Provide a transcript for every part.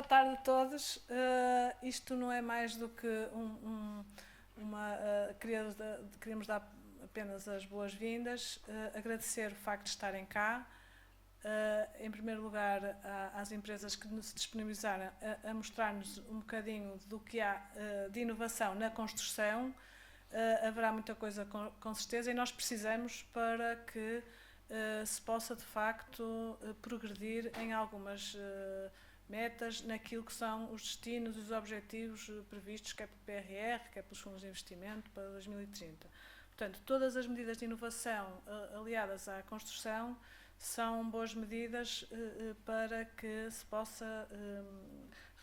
tarde a todos. Isto não é mais do que queríamos dar apenas as boas-vindas, agradecer o facto de estarem cá. Em primeiro lugar, às empresas que se disponibilizaram a mostrar-nos um bocadinho do que há de inovação na construção. Haverá muita coisa com certeza e nós precisamos para que se possa de facto progredir em algumas metas naquilo que são os destinos e os objetivos previstos, quer pelo PRR, quer pelos fundos de investimento para 2030. Portanto, todas as medidas de inovação aliadas à construção são boas medidas para que se possa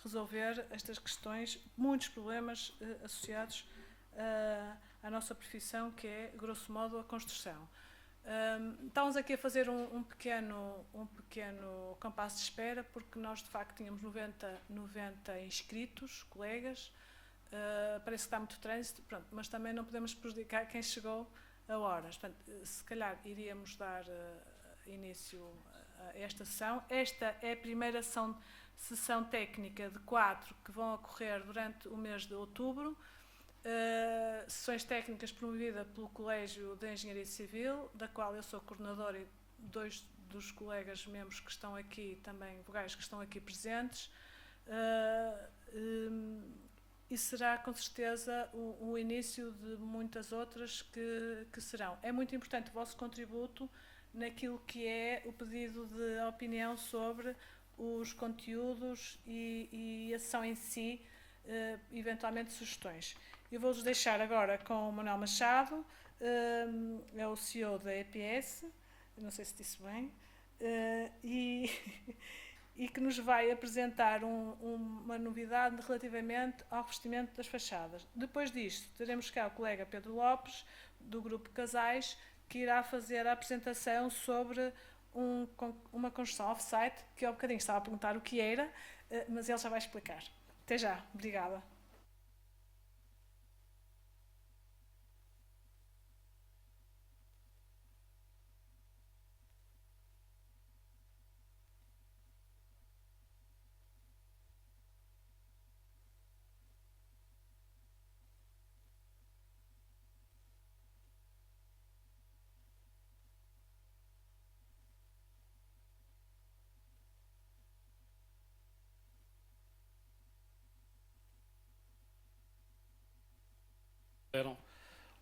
resolver estas questões, muitos problemas associados à nossa profissão, que é, grosso modo, a construção. Estávamos aqui a fazer um pequeno compasso de espera, porque nós de facto tínhamos 90 inscritos, colegas. Parece que está muito trânsito, pronto, mas também não podemos prejudicar quem chegou a horas. Portanto, se calhar iríamos dar início a esta sessão. Esta é a primeira sessão técnica de 4 que vão ocorrer durante o mês de outubro. Sessões técnicas promovidas pelo Colégio de Engenharia Civil, da qual eu sou coordenadora, e 2 dos colegas membros que estão aqui, também vogais, que estão aqui presentes, e será com certeza o início de muitas outras que serão. É muito importante o vosso contributo naquilo que é o pedido de opinião sobre os conteúdos e a sessão em si, eventualmente sugestões. Eu vou-vos deixar agora com o Manuel Machado, é o CEO da EPS, não sei se disse bem, e que nos vai apresentar uma novidade relativamente ao revestimento das fachadas. Depois disto, teremos cá o colega Pedro Lopes, do Grupo Casais, que irá fazer a apresentação sobre uma construção off-site, que eu há bocadinho estava a perguntar o que era, mas ele já vai explicar. Até já, obrigada.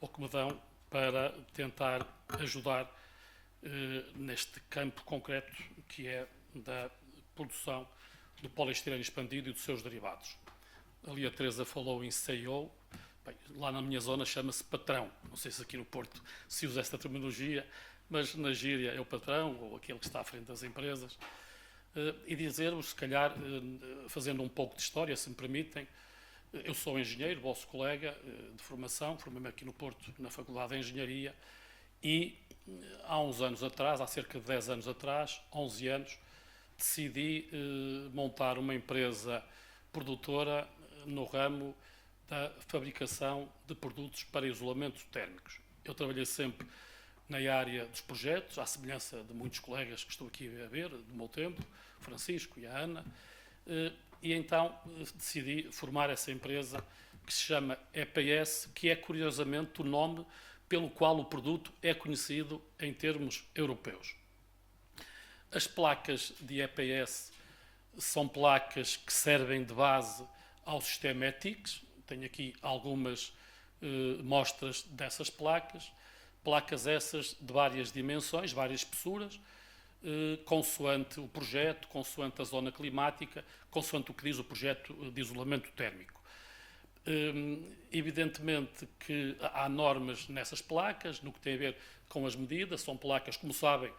Ou que me dão para tentar ajudar neste campo concreto que é da produção do poliestireno expandido e dos seus derivados. Ali a Teresa falou em CEO, bem, lá na minha zona chama-se patrão, não sei se aqui no Porto se usa esta terminologia, mas na gíria é o patrão ou aquele que está à frente das empresas. E dizer-vos, se calhar, fazendo um pouco de história, se me permitem. Eu sou engenheiro, vosso colega de formação, formei-me aqui no Porto, na Faculdade de Engenharia, e há uns anos atrás, há cerca de 10 anos atrás, 11 anos, decidi montar uma empresa produtora no ramo da fabricação de produtos para isolamentos térmicos. Eu trabalhei sempre na área dos projetos, à semelhança de muitos colegas que estou aqui a ver, do meu tempo, Francisco e a Ana, e então decidi formar essa empresa que se chama EPS, que é curiosamente o nome pelo qual o produto é conhecido em termos europeus. As placas de EPS são placas que servem de base ao sistema ETICS. Tenho aqui algumas mostras dessas placas. Placas essas de várias dimensões, várias espessuras, consoante o projeto, consoante a zona climática, consoante o que diz o projeto de isolamento térmico. Evidentemente que há normas nessas placas, no que tem a ver com as medidas. São placas, como sabem,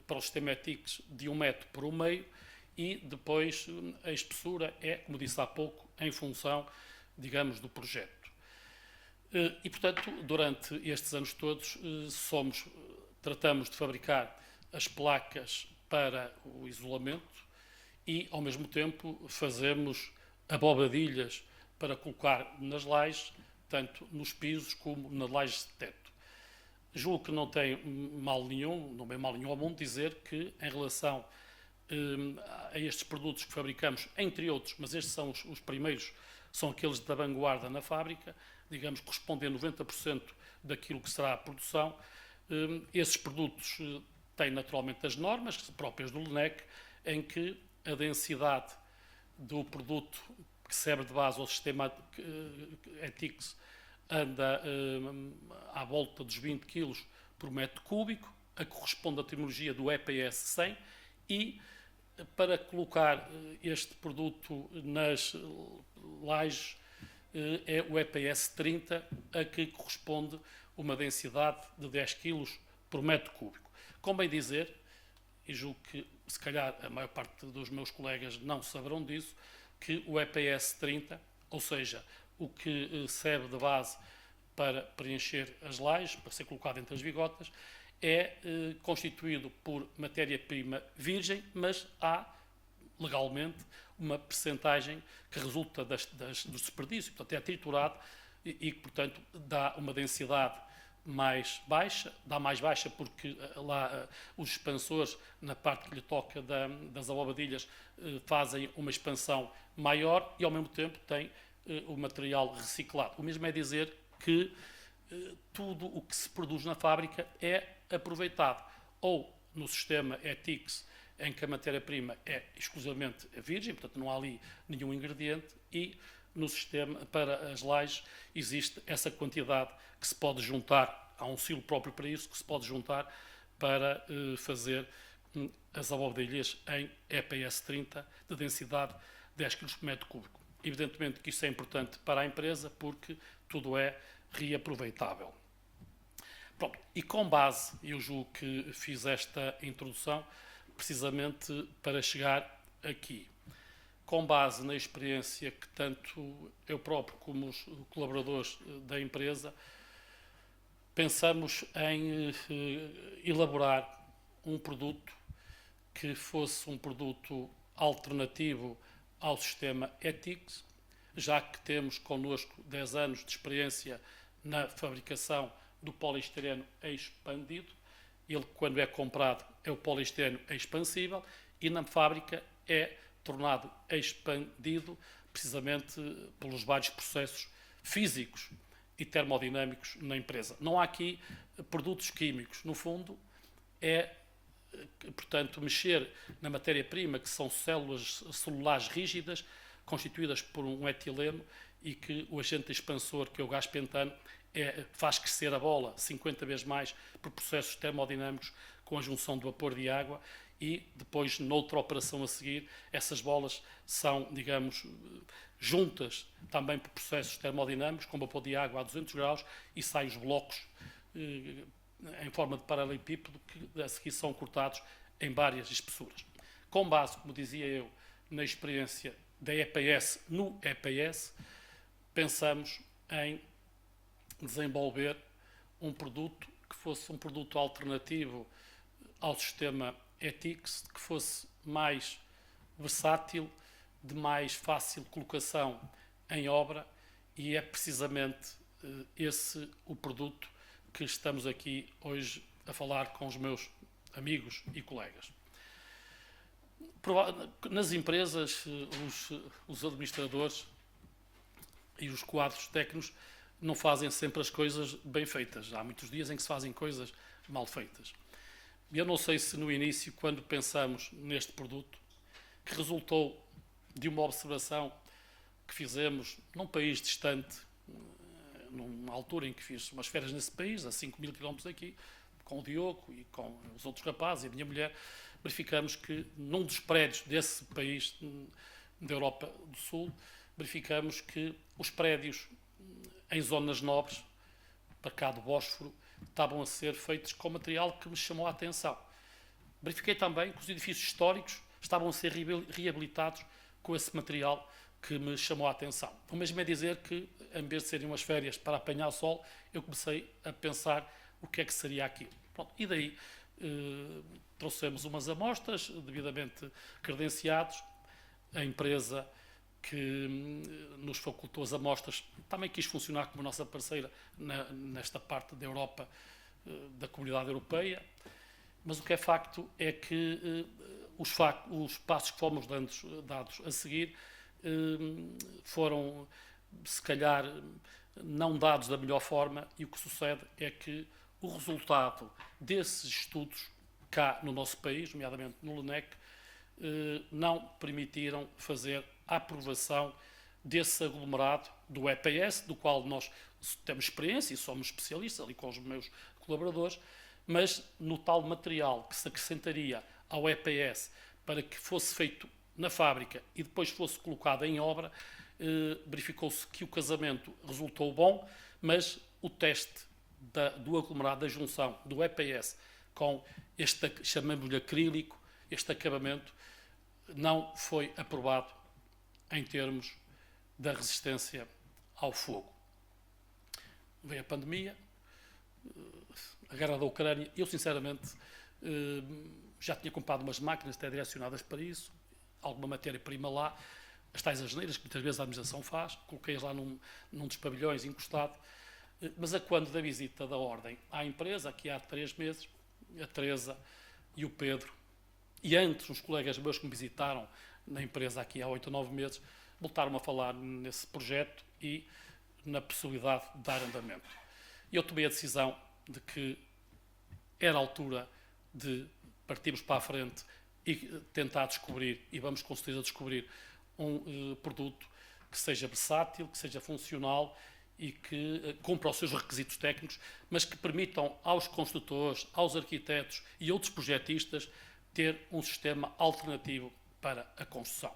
para o sistema ETICS de 1 metro por 1,5 e depois a espessura é, como disse há pouco, em função, digamos, do projeto. E, portanto, durante estes anos todos, tratamos de fabricar as placas para o isolamento e, ao mesmo tempo, fazemos abobadilhas para colocar nas lajes, tanto nos pisos como nas lajes de teto. Julgo que não tem mal nenhum, não é mal nenhum ao mundo dizer que, em relação a estes produtos que fabricamos, entre outros, mas estes são os primeiros, são aqueles da vanguarda na fábrica, digamos, correspondem a 90% daquilo que será a produção. Esses produtos têm naturalmente as normas próprias do LNEC, em que a densidade do produto que serve de base ao sistema ETICS anda à volta dos 20 kg por metro cúbico, a que corresponde à terminologia do EPS 100, e para colocar este produto nas lajes é o EPS 30, a que corresponde uma densidade de 10 kg por metro cúbico. Convém dizer, e julgo que se calhar a maior parte dos meus colegas não saberão disso, que o EPS 30, ou seja, o que serve de base para preencher as lajes, para ser colocado entre as vigotas, é constituído por matéria-prima virgem, mas há legalmente uma percentagem que resulta do desperdício, portanto é triturado e portanto dá uma densidade mais baixa, porque lá os expansores, na parte que lhe toca das abobadilhas, fazem uma expansão maior e ao mesmo tempo tem o material reciclado. O mesmo é dizer que tudo o que se produz na fábrica é aproveitado, ou no sistema ETICS, em que a matéria-prima é exclusivamente virgem, portanto não há ali nenhum ingrediente, e no sistema, para as lajes, existe essa quantidade que se pode juntar, há um silo próprio para isso, que se pode juntar para fazer as abobadilhas em EPS 30, de densidade 10 kg por metro cúbico. Evidentemente que isso é importante para a empresa, porque tudo é reaproveitável. Pronto, e com base, eu julgo que fiz esta introdução precisamente para chegar aqui. Com base na experiência que tanto eu próprio como os colaboradores da empresa pensamos em elaborar um produto que fosse um produto alternativo ao sistema ETICS, já que temos connosco 10 anos de experiência na fabricação do poliestireno expandido. Ele, quando é comprado, é o poliestireno expansível e na fábrica é tornado expandido precisamente pelos vários processos físicos e termodinâmicos na empresa. Não há aqui produtos químicos. No fundo, é, portanto, mexer na matéria-prima, que são células celulares rígidas, constituídas por um etileno, e que o agente expansor, que é o gás pentano, faz crescer a bola 50 vezes mais por processos termodinâmicos com a junção de vapor de água, e depois, noutra operação a seguir, essas bolas são, digamos, juntas também por processos termodinâmicos com vapor de água a 200 graus e saem os blocos em forma de paralelepípedo que a seguir são cortados em várias espessuras. Com base, como dizia eu, na experiência da EPS no EPS, pensamos em desenvolver um produto que fosse um produto alternativo ao sistema ETICS, que fosse mais versátil, de mais fácil colocação em obra, e é precisamente esse o produto que estamos aqui hoje a falar com os meus amigos e colegas. Nas empresas, os administradores e os quadros técnicos não fazem sempre as coisas bem feitas. Há muitos dias em que se fazem coisas mal feitas. Eu não sei se no início, quando pensamos neste produto, que resultou de uma observação que fizemos num país distante, numa altura em que fiz umas férias nesse país, a 5.000 km aqui, com o Diogo e com os outros rapazes e a minha mulher, verificamos que num dos prédios desse país da Europa do Sul, verificamos que os prédios em zonas nobres, para cá do Bósforo, estavam a ser feitos com material que me chamou a atenção. Verifiquei também que os edifícios históricos estavam a ser reabilitados com esse material que me chamou a atenção. O mesmo é dizer que, em vez de serem umas férias para apanhar sol, eu comecei a pensar o que é que seria aquilo. Pronto, e daí trouxemos umas amostras devidamente credenciados. A empresa que nos facultou as amostras também quis funcionar como nossa parceira nesta parte da Europa, da Comunidade Europeia, mas o que é facto é que os passos que fomos dados a seguir foram, se calhar, não dados da melhor forma, e o que sucede é que o resultado desses estudos cá no nosso país, nomeadamente no LNEC, não permitiram fazer a aprovação desse aglomerado do EPS, do qual nós temos experiência e somos especialistas ali com os meus colaboradores, mas no tal material que se acrescentaria ao EPS para que fosse feito na fábrica e depois fosse colocado em obra, verificou-se que o casamento resultou bom, mas o teste do aglomerado, da junção do EPS com este, chamamos-lhe acrílico, este acabamento, não foi aprovado em termos da resistência ao fogo. Veio a pandemia, a guerra da Ucrânia. Eu, sinceramente, já tinha comprado umas máquinas até direcionadas para isso, alguma matéria-prima lá, as tais asneiras que muitas vezes a administração faz, coloquei-as lá num dos pavilhões encostado, mas a quando da visita da Ordem à empresa, aqui há 3 meses, a Teresa e o Pedro, e antes os colegas meus que me visitaram na empresa aqui há 8 ou 9 meses, voltaram a falar nesse projeto e na possibilidade de dar andamento. E eu tomei a decisão de que era a altura de partirmos para a frente e tentar descobrir, e vamos com certeza descobrir, um produto que seja versátil, que seja funcional e que cumpra os seus requisitos técnicos, mas que permitam aos construtores, aos arquitetos e outros projetistas ter um sistema alternativo para a construção.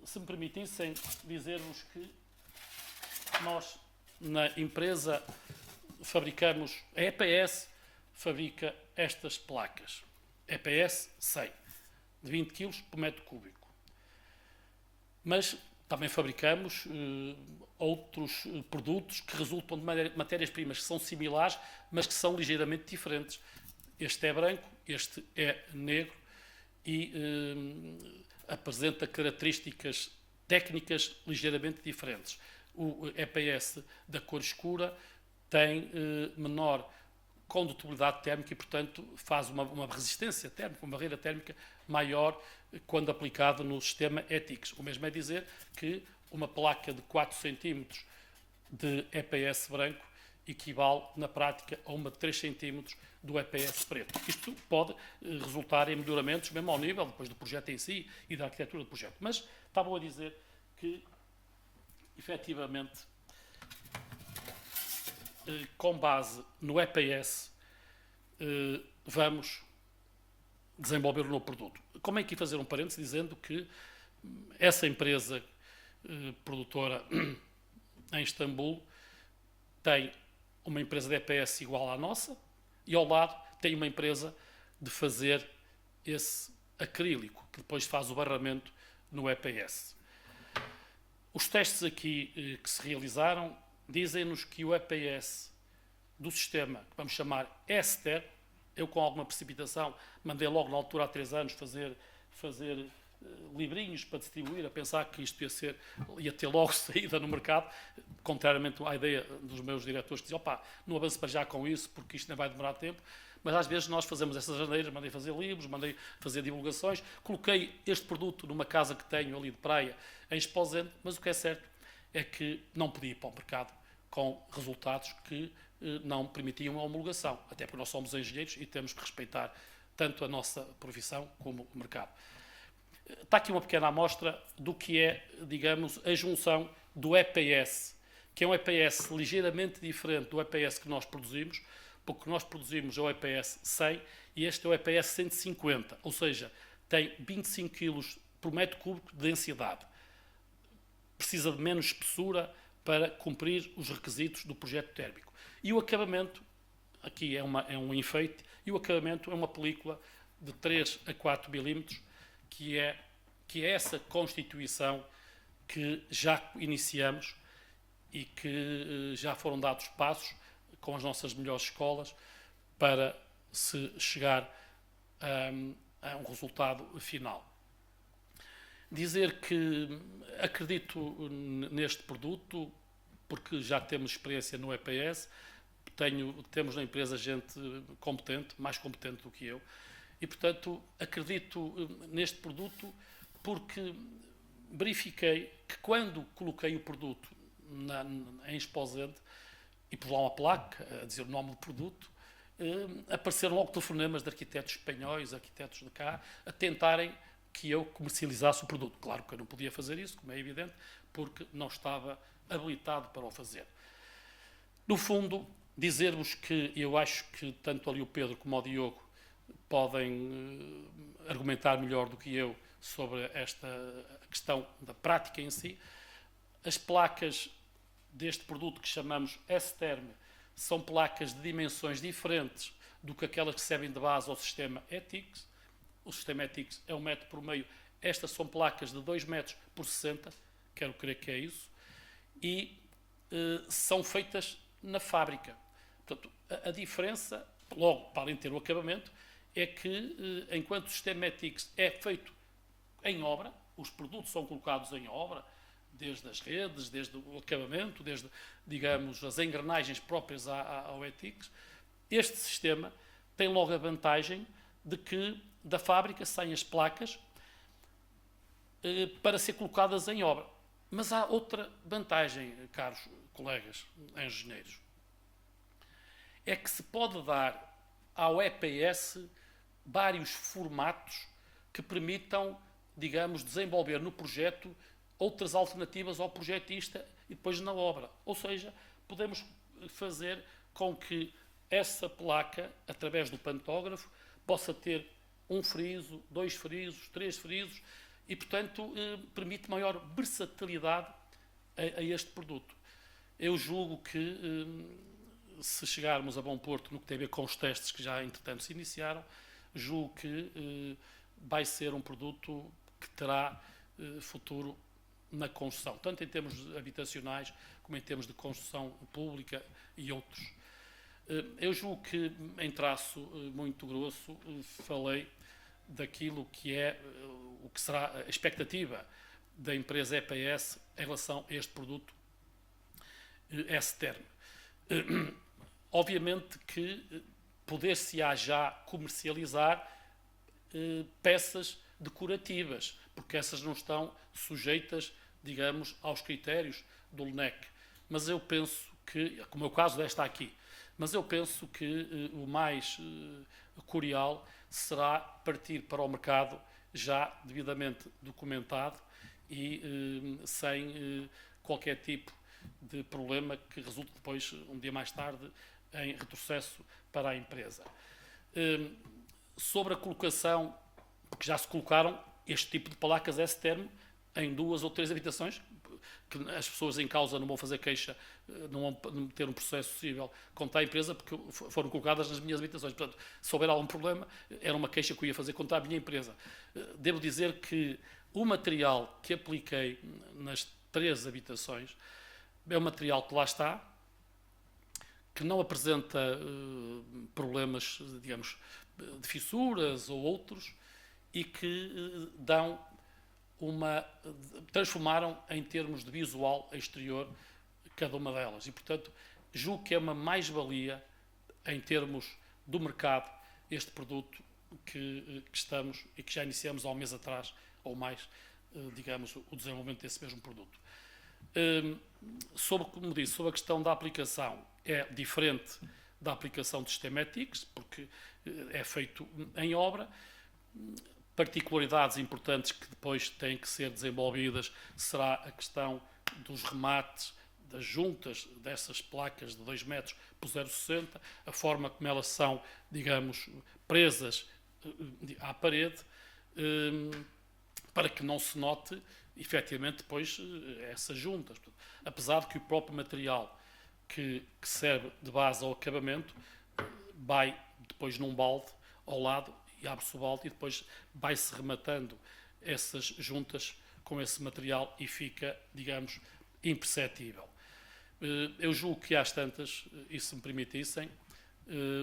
Se me permitissem dizer-vos que nós, na empresa, fabricamos, a EPS fabrica estas placas, EPS 100, de 20 kg por metro cúbico. Mas também fabricamos outros produtos que resultam de matérias-primas que são similares, mas que são ligeiramente diferentes. Este é branco, este é negro e apresenta características técnicas ligeiramente diferentes. O EPS da cor escura tem menor condutibilidade térmica e, portanto, faz uma resistência térmica, uma barreira térmica maior quando aplicado no sistema ETICS. O mesmo é dizer que uma placa de 4 cm de EPS branco equivale, na prática, a uma de 3 cm do EPS preto. Isto pode resultar em melhoramentos, mesmo ao nível, depois do projeto em si e da arquitetura do projeto. Mas estava a dizer que, efetivamente, com base no EPS, vamos desenvolver um novo produto. Como é que fazer um parênteses dizendo que essa empresa produtora em Istambul tem uma empresa de EPS igual à nossa e ao lado tem uma empresa de fazer esse acrílico, que depois faz o barramento no EPS. Os testes aqui que se realizaram dizem-nos que o EPS do sistema, que vamos chamar Ester, eu com alguma precipitação mandei logo na altura há 3 anos fazer livrinhos para distribuir, a pensar que isto ia ter logo saída no mercado, contrariamente à ideia dos meus diretores que diziam, opá, não avance para já com isso porque isto não vai demorar tempo, mas às vezes nós fazemos essas janeiras, mandei fazer livros, mandei fazer divulgações, coloquei este produto numa casa que tenho ali de praia em Esposende, mas o que é certo é que não podia ir para o mercado com resultados que não permitiam a homologação, até porque nós somos engenheiros e temos que respeitar tanto a nossa profissão como o mercado. Está aqui uma pequena amostra do que é, digamos, a junção do EPS, que é um EPS ligeiramente diferente do EPS que nós produzimos, porque nós produzimos o EPS 100 e este é o EPS 150, ou seja, tem 25 kg por metro cúbico de densidade. Precisa de menos espessura para cumprir os requisitos do projeto térmico. E o acabamento, aqui é um enfeite, e o acabamento é uma película de 3 a 4 milímetros, que é essa constituição que já iniciamos e que já foram dados passos com as nossas melhores escolas para se chegar a um resultado final. Dizer que acredito neste produto porque já temos experiência no EPS, temos na empresa gente competente, mais competente do que eu, E, portanto, acredito neste produto porque verifiquei que quando coloquei o produto em Exposente e pus lá uma placa a dizer o nome do produto, apareceram logo telefonemas de arquitetos espanhóis, arquitetos de cá, a tentarem que eu comercializasse o produto. Claro que eu não podia fazer isso, como é evidente, porque não estava habilitado para o fazer. No fundo, dizer-vos que eu acho que tanto ali o Pedro como o Diogo podem argumentar melhor do que eu sobre esta questão da prática em si. As placas deste produto que chamamos S-Term são placas de dimensões diferentes do que aquelas que servem de base ao sistema ETICS. O sistema ETICS é 1 metro por meio. Estas são placas de 2 metros por 60, quero crer que é isso, e são feitas na fábrica. Portanto, a diferença, logo, para além de ter o acabamento, é que enquanto o sistema ETICS é feito em obra, os produtos são colocados em obra, desde as redes, desde o acabamento, desde, digamos, as engrenagens próprias ao ETICS, este sistema tem logo a vantagem de que da fábrica saem as placas para ser colocadas em obra. Mas há outra vantagem, caros colegas engenheiros, é que se pode dar ao EPS vários formatos que permitam, digamos, desenvolver no projeto outras alternativas ao projetista e depois na obra. Ou seja, podemos fazer com que essa placa, através do pantógrafo, possa ter 1 friso, 2 frisos, 3 frisos e, portanto, permite maior versatilidade a este produto. Eu julgo que, se chegarmos a bom porto no que tem a ver com os testes que já, entretanto, se iniciaram, julgo que vai ser um produto que terá futuro na construção, tanto em termos habitacionais como em termos de construção pública e outros. Eu julgo que, em traço muito grosso, falei daquilo que é o que será a expectativa da empresa EPS em relação a este produto S-Term. Obviamente que poder-se-á já comercializar peças decorativas, porque essas não estão sujeitas, digamos, aos critérios do LNEC. Mas eu penso que, como é o caso desta aqui, mas eu penso que o mais curial será partir para o mercado já devidamente documentado e sem qualquer tipo de problema que resulte depois, um dia mais tarde, em retrocesso para a empresa. Sobre a colocação, porque já se colocaram este tipo de placas S-Term em 2 ou 3 habitações, que as pessoas em causa não vão fazer queixa, não vão ter um processo possível contra a empresa, porque foram colocadas nas minhas habitações. Portanto, se houver algum problema, era uma queixa que eu ia fazer contra a minha empresa. Devo dizer que o material que apliquei nas 3 habitações é um material que lá está, que não apresenta problemas, digamos, de fissuras ou outros, e que transformaram em termos de visual exterior cada uma delas. E, portanto, julgo que é uma mais-valia em termos do mercado este produto que estamos e que já iniciamos há um mês atrás, ou mais, digamos, o desenvolvimento desse mesmo produto. Como disse, sobre a questão da aplicação, é diferente da aplicação do sistema ETICS, porque é feito em obra. Particularidades importantes que depois têm que ser desenvolvidas será a questão dos remates, das juntas dessas placas de 2 metros por 0,60, a forma como elas são, digamos, presas à parede, para que não se note, efetivamente, depois essas juntas. Apesar de que o próprio material que serve de base ao acabamento vai depois num balde ao lado e abre-se o balde e depois vai-se rematando essas juntas com esse material e fica, digamos, imperceptível. Eu julgo que às tantas, e se me permitissem,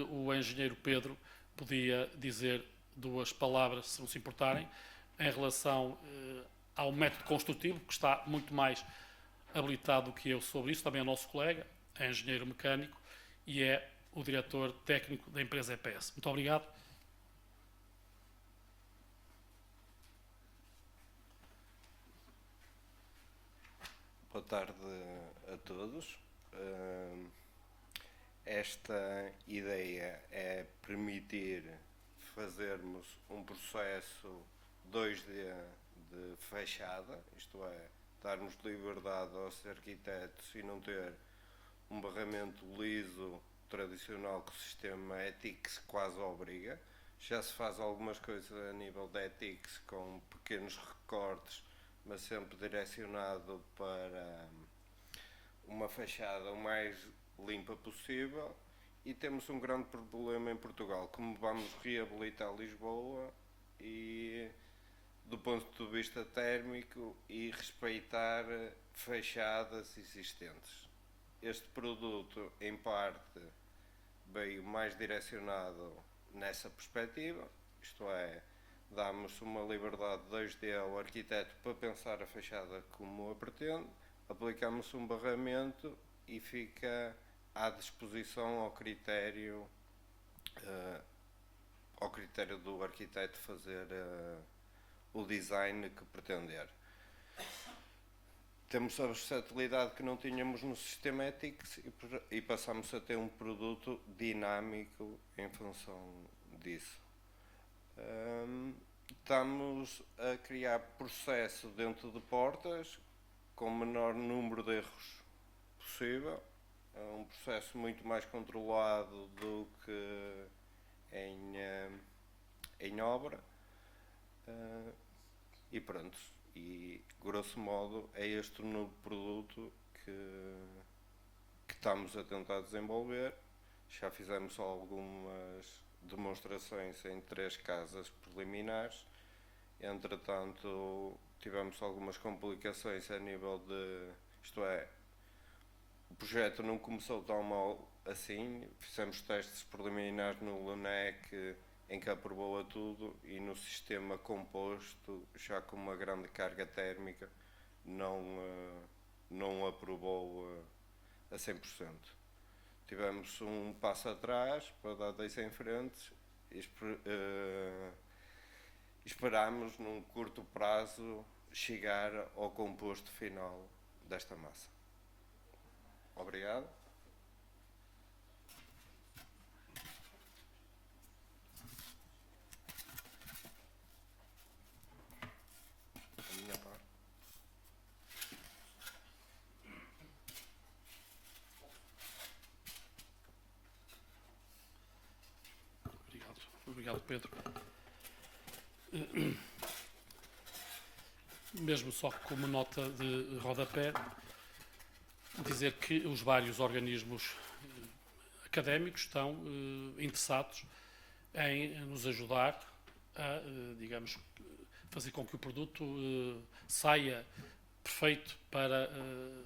o engenheiro Pedro podia dizer 2 palavras, se não se importarem, em relação ao método construtivo, que está muito mais habilitado do que eu sobre isso, também é nosso colega, é engenheiro mecânico e é o diretor técnico da empresa EPS. Muito obrigado. tarde a todos. Esta ideia é permitir fazermos um processo 2D de fachada, isto é, darmos liberdade aos arquitetos e não ter um barramento liso tradicional que o sistema ETICS quase obriga. Já se faz algumas coisas a nível de ETICS com pequenos recortes, mas sempre direcionado para uma fachada o mais limpa possível. E temos um grande problema em Portugal, como vamos reabilitar Lisboa e do ponto de vista térmico e respeitar fachadas existentes. Este produto, em parte, veio mais direcionado nessa perspectiva, isto é, damos uma liberdade 2D ao arquiteto para pensar a fachada como a pretende, aplicamos um barramento e fica à disposição ao critério do arquiteto fazer o design que pretender. Temos a versatilidade que não tínhamos no sistema ETICS e passamos a ter um produto dinâmico em função disso. Estamos a criar processo dentro de portas com o menor número de erros possível. É um processo muito mais controlado do que em obra. E pronto. E, grosso modo, é este o novo produto que estamos a tentar desenvolver. Já fizemos algumas demonstrações em 3 casas preliminares. Entretanto, tivemos algumas complicações a nível de... Isto é, o projeto não começou tão mal assim. Fizemos testes preliminares no LUNEC, em que aprovou a tudo, e no sistema composto, já com uma grande carga térmica, não aprovou a 100%. Tivemos um passo atrás para dar 2 em frente e esperamos, num curto prazo, chegar ao composto final desta massa. Obrigado. Obrigado, Pedro. Mesmo só como nota de rodapé, dizer que os vários organismos académicos estão interessados em nos ajudar a, digamos, fazer com que o produto saia perfeito para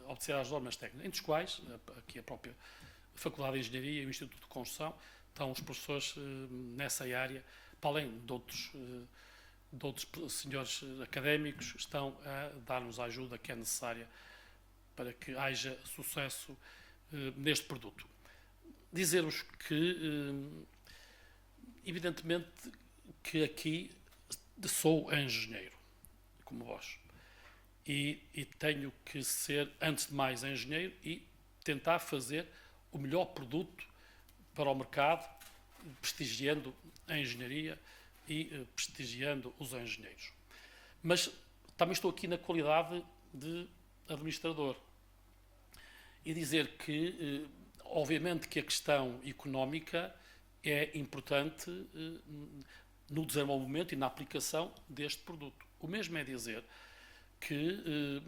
obedecer às normas técnicas, entre os quais, aqui a própria Faculdade de Engenharia e o Instituto de Construção, estão os professores nessa área, para além de outros senhores académicos, estão a dar-nos a ajuda que é necessária para que haja sucesso neste produto. Dizer-vos que, evidentemente, que aqui sou engenheiro, como vós, e tenho que ser, antes de mais, engenheiro e tentar fazer o melhor produto para o mercado, prestigiando a engenharia e prestigiando os engenheiros. Mas também estou aqui na qualidade de administrador e dizer que, obviamente, que a questão económica é importante no desenvolvimento e na aplicação deste produto. O mesmo é dizer que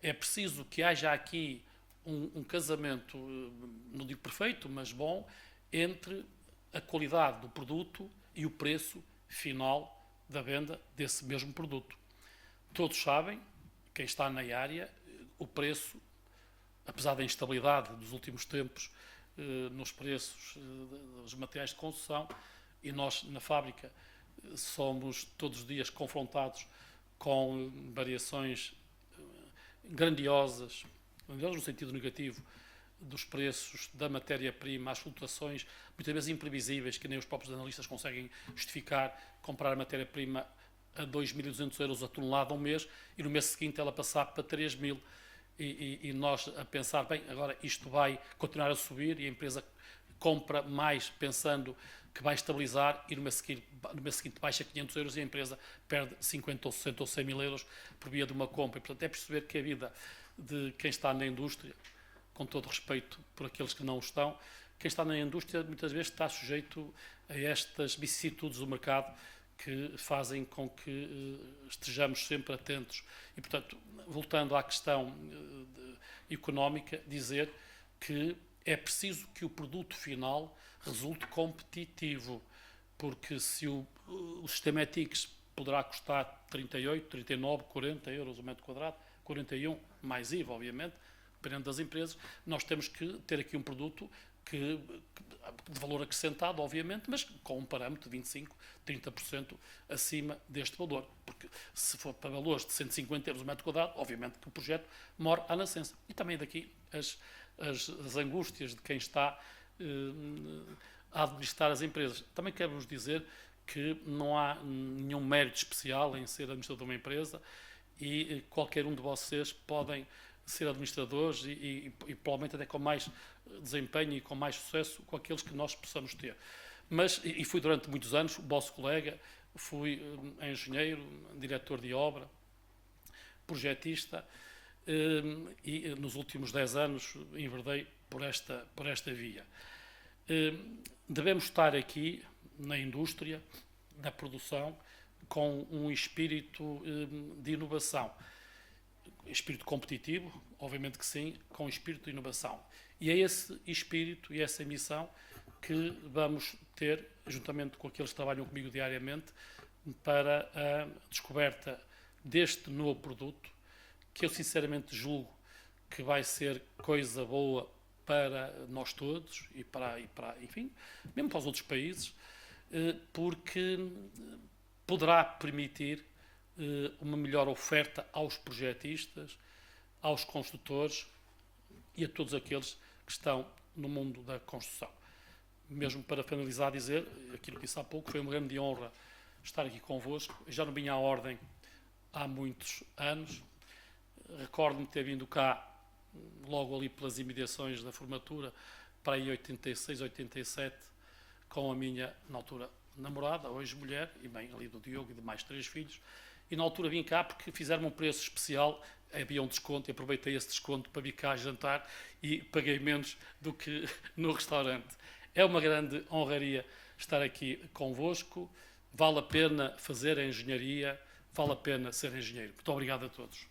é preciso que haja aqui um casamento, não digo perfeito, mas bom, entre a qualidade do produto e o preço final da venda desse mesmo produto. Todos sabem, quem está na área, o preço, apesar da instabilidade dos últimos tempos nos preços dos materiais de construção, e nós na fábrica somos todos os dias confrontados com variações grandiosas no sentido negativo, dos preços da matéria-prima, as flutuações, muitas vezes imprevisíveis, que nem os próprios analistas conseguem justificar, comprar a matéria-prima a 2.200 euros a tonelada um mês e no mês seguinte ela passar para 3.000. e nós a pensar, bem, agora isto vai continuar a subir e a empresa compra mais pensando que vai estabilizar e no mês seguinte baixa 500 euros e a empresa perde 50 ou 60 ou 100 mil euros por via de uma compra. E, portanto, é perceber que a vida de quem está na indústria, com todo respeito por aqueles que não o estão, quem está na indústria muitas vezes está sujeito a estas vicissitudes do mercado que fazem com que estejamos sempre atentos. E, portanto, voltando à questão económica, dizer que é preciso que o produto final resulte competitivo, porque se o sistema ETICS poderá custar 38, 39, 40 euros o metro quadrado, 41, mais IVA, obviamente, dependendo das empresas, nós temos que ter aqui um produto de valor acrescentado, obviamente, mas com um parâmetro de 25, 30% acima deste valor. Porque se for para valores de 150 euros o metro quadrado, obviamente que o projeto mora à nascença. E também daqui as angústias de quem está a administrar as empresas. Também quero-vos dizer que não há nenhum mérito especial em ser administrador de uma empresa e qualquer um de vocês podem ser administradores e provavelmente até com mais desempenho e com mais sucesso com aqueles que nós possamos ter. Mas, e fui durante muitos anos vosso colega, fui engenheiro, diretor de obra, projetista e nos últimos 10 anos enverdei por esta via. Devemos estar aqui na indústria, na produção, com um espírito de inovação. Espírito competitivo, obviamente que sim, com espírito de inovação. E é esse espírito e essa missão que vamos ter, juntamente com aqueles que trabalham comigo diariamente, para a descoberta deste novo produto, que eu sinceramente julgo que vai ser coisa boa para nós todos e para enfim, mesmo para os outros países, porque poderá permitir uma melhor oferta aos projetistas, aos construtores e a todos aqueles que estão no mundo da construção. Mesmo para finalizar, dizer, aquilo que disse há pouco, foi uma grande honra estar aqui convosco. Eu já não vinha à ordem há muitos anos. Recordo-me ter vindo cá, logo ali pelas imediações da formatura, para aí 86, 87, com a minha, na altura, namorada, hoje mulher, e bem, ali do Diogo e de mais 3 filhos. E na altura vim cá porque fizeram um preço especial, havia um desconto, e aproveitei esse desconto para vir cá jantar e paguei menos do que no restaurante. É uma grande honraria estar aqui convosco, vale a pena fazer a engenharia, vale a pena ser engenheiro. Muito obrigado a todos.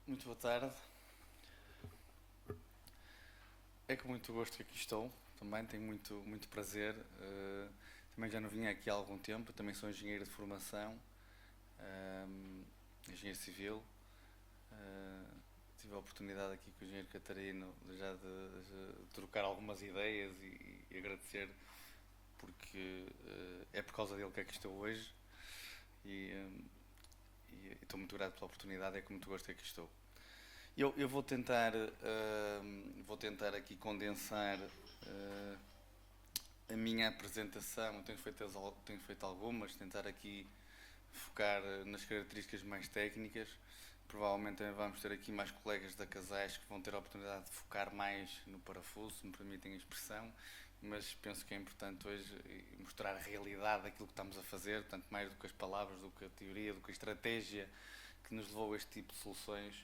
Muito boa tarde. É com muito gosto que aqui estou, também tenho muito prazer. Também já não vinha aqui há algum tempo, também sou engenheiro de formação, engenheiro civil. Tive a oportunidade aqui com o engenheiro Catarino já de trocar algumas ideias e agradecer, porque é por causa dele que aqui estou hoje e estou muito grato pela oportunidade, é com muito gosto que aqui estou. Eu vou tentar aqui condensar a minha apresentação. Tenho feito algumas, tentar aqui focar nas características mais técnicas. Provavelmente também vamos ter aqui mais colegas da Casais que vão ter a oportunidade de focar mais no parafuso, se me permitem a expressão, mas penso que é importante hoje mostrar a realidade daquilo que estamos a fazer, portanto, mais do que as palavras, do que a teoria, do que a estratégia que nos levou a este tipo de soluções,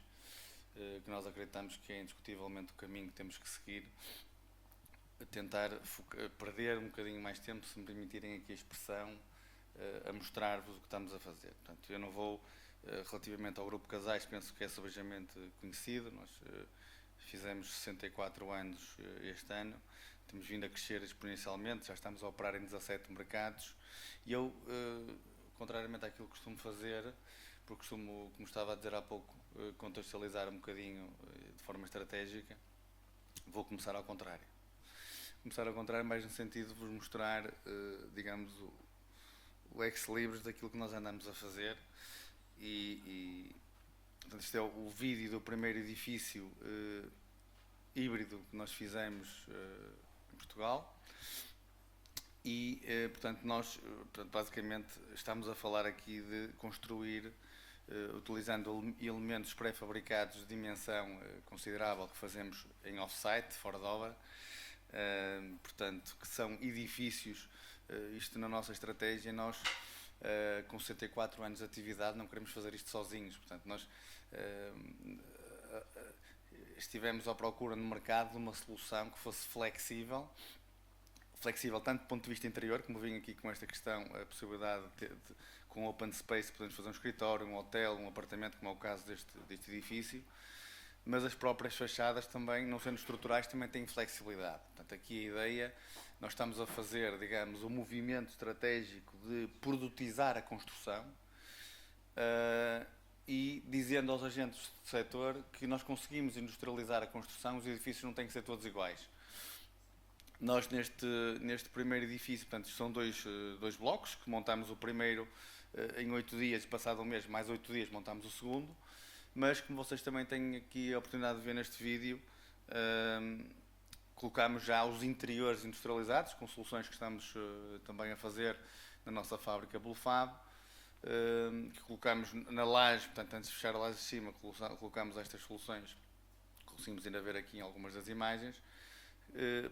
que nós acreditamos que é indiscutivelmente o caminho que temos que seguir, a tentar perder um bocadinho mais tempo, se me permitirem aqui a expressão, a mostrar-vos o que estamos a fazer. Portanto, eu não vou, relativamente ao grupo Casais, penso que é subejamente conhecido, nós fizemos 64 anos este ano, temos vindo a crescer exponencialmente, já estamos a operar em 17 mercados e eu, contrariamente àquilo que costumo fazer, porque costumo, como estava a dizer há pouco, contextualizar um bocadinho de forma estratégica, vou começar ao contrário. Começar ao contrário mais no sentido de vos mostrar, digamos, o ex-libris daquilo que nós andamos a fazer portanto, este é o vídeo do primeiro edifício híbrido que nós fizemos em Portugal e, portanto, nós basicamente estamos a falar aqui de construir, utilizando elementos pré-fabricados de dimensão considerável que fazemos em off-site, fora de obra, portanto, que são edifícios, isto na nossa estratégia, nós com 64 anos de atividade não queremos fazer isto sozinhos, portanto, nós estivemos à procura no mercado de uma solução que fosse flexível tanto do ponto de vista interior, como vim aqui com esta questão, a possibilidade com open space podemos fazer um escritório, um hotel, um apartamento, como é o caso deste edifício, mas as próprias fachadas também, não sendo estruturais, também têm flexibilidade. Portanto, aqui a ideia, nós estamos a fazer, digamos, um movimento estratégico de produtizar a construção e dizendo aos agentes do setor que nós conseguimos industrializar a construção, os edifícios não têm que ser todos iguais. Nós, neste primeiro edifício, portanto, são dois blocos, que montamos o primeiro em 8 dias, passado um mês, mais 8 dias, montamos o segundo, mas como vocês também têm aqui a oportunidade de ver neste vídeo, colocamos já os interiores industrializados, com soluções que estamos também a fazer na nossa fábrica Bulfab, que colocamos na laje, portanto, antes de fechar a laje de cima, colocamos estas soluções, conseguimos ainda ver aqui em algumas das imagens,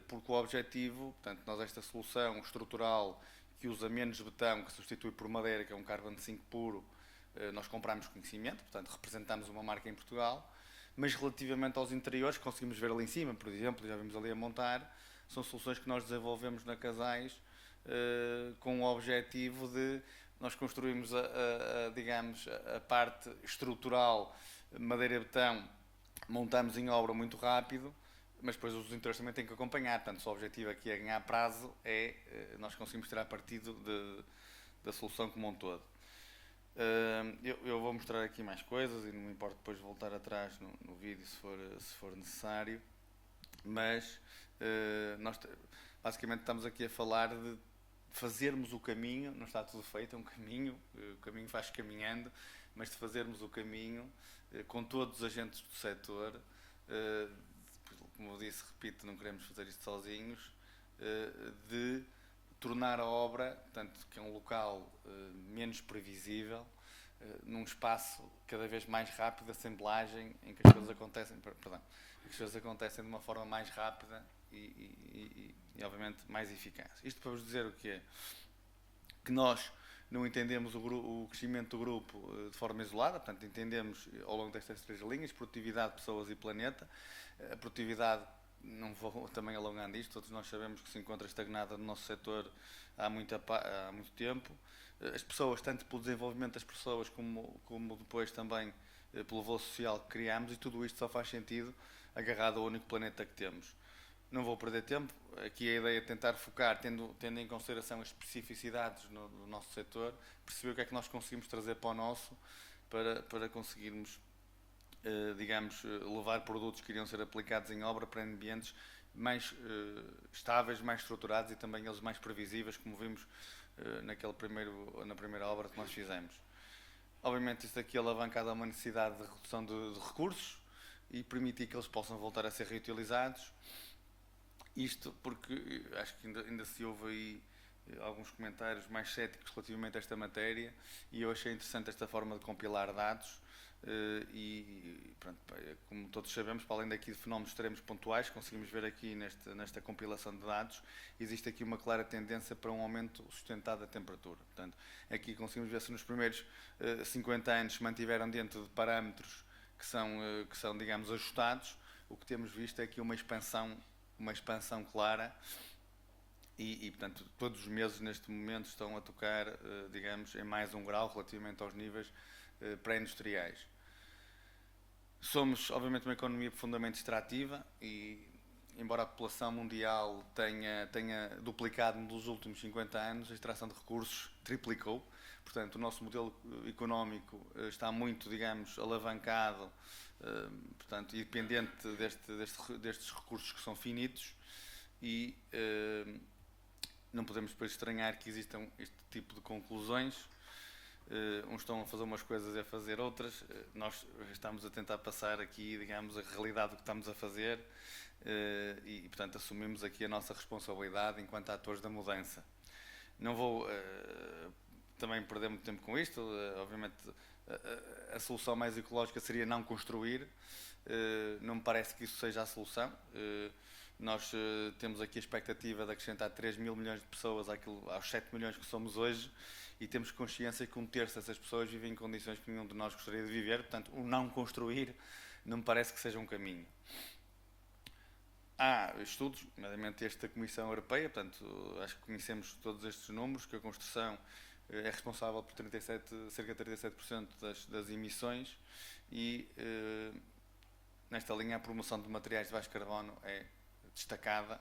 porque o objetivo, portanto, nós esta solução estrutural que usa menos betão, que substitui por madeira, que é um carbono 5 puro, nós compramos conhecimento, portanto, representamos uma marca em Portugal, mas relativamente aos interiores, que conseguimos ver ali em cima, por exemplo, já vimos ali a montar, são soluções que nós desenvolvemos na Casais com o objetivo de nós construirmos digamos, a parte estrutural, madeira e betão, montamos em obra muito rápido, mas depois os interiores também têm que acompanhar, portanto, se o objetivo aqui é ganhar prazo, nós conseguimos tirar partido da solução como um todo. Eu vou mostrar aqui mais coisas e não me importa depois voltar atrás no vídeo se for necessário, mas nós basicamente estamos aqui a falar de fazermos o caminho, não está tudo feito, é um caminho, o caminho faz caminhando, mas de fazermos o caminho com todos os agentes do setor, como eu disse, repito, não queremos fazer isto sozinhos, de tornar a obra, portanto, que é um local menos previsível, num espaço cada vez mais rápido de assemblagem, em que as coisas acontecem, de uma forma mais rápida e obviamente mais eficaz. Isto para vos dizer o que é que nós não entendemos o crescimento do grupo de forma isolada, portanto entendemos ao longo destas 3 linhas, produtividade, pessoas e planeta. A produtividade, não vou também alongando isto, todos nós sabemos que se encontra estagnada no nosso setor há muito tempo. As pessoas, tanto pelo desenvolvimento das pessoas como depois também pelo voo social que criamos, e tudo isto só faz sentido agarrado ao único planeta que temos. Não vou perder tempo, aqui a ideia é tentar focar, tendo em consideração as especificidades do nosso setor, perceber o que é que nós conseguimos trazer para o nosso, para conseguirmos, digamos, levar produtos que iriam ser aplicados em obra para ambientes mais estáveis, mais estruturados e também eles mais previsíveis, como vimos na primeira obra que nós fizemos. Obviamente isto aqui alavancado a uma necessidade de redução de recursos e permitir que eles possam voltar a ser reutilizados. Isto porque acho que ainda se ouve aí alguns comentários mais céticos relativamente a esta matéria e eu achei interessante esta forma de compilar dados e pronto, como todos sabemos, para além daqui de fenómenos extremos pontuais, conseguimos ver aqui nesta compilação de dados, existe aqui uma clara tendência para um aumento sustentado da temperatura. Portanto, aqui conseguimos ver se nos primeiros 50 anos se mantiveram dentro de parâmetros que são digamos, ajustados. O que temos visto é aqui uma expansão clara e, portanto, todos os meses neste momento estão a tocar, digamos, em mais um grau relativamente aos níveis pré-industriais. Somos, obviamente, uma economia profundamente extrativa e, embora a população mundial tenha duplicado nos últimos 50 anos, a extração de recursos triplicou. Portanto, o nosso modelo económico está muito, digamos, alavancado, portanto, e dependente destes recursos que são finitos e não podemos depois estranhar que existam este tipo de conclusões. Uns estão a fazer umas coisas e a fazer outras. Nós estamos a tentar passar aqui, digamos, a realidade do que estamos a fazer e, portanto, assumimos aqui a nossa responsabilidade enquanto atores da mudança. Não vou também perder muito tempo com isto. Obviamente, a solução mais ecológica seria não construir. Não me parece que isso seja a solução. Nós temos aqui a expectativa de acrescentar 3 mil milhões de pessoas aos 7 milhões que somos hoje e temos consciência que 1/3 dessas pessoas vivem em condições que nenhum de nós gostaria de viver. Portanto, o não construir não me parece que seja um caminho. Há estudos, nomeadamente este da Comissão Europeia, portanto, acho que conhecemos todos estes números, que a construção é responsável por cerca de 37% das emissões e nesta linha a promoção de materiais de baixo carbono é destacada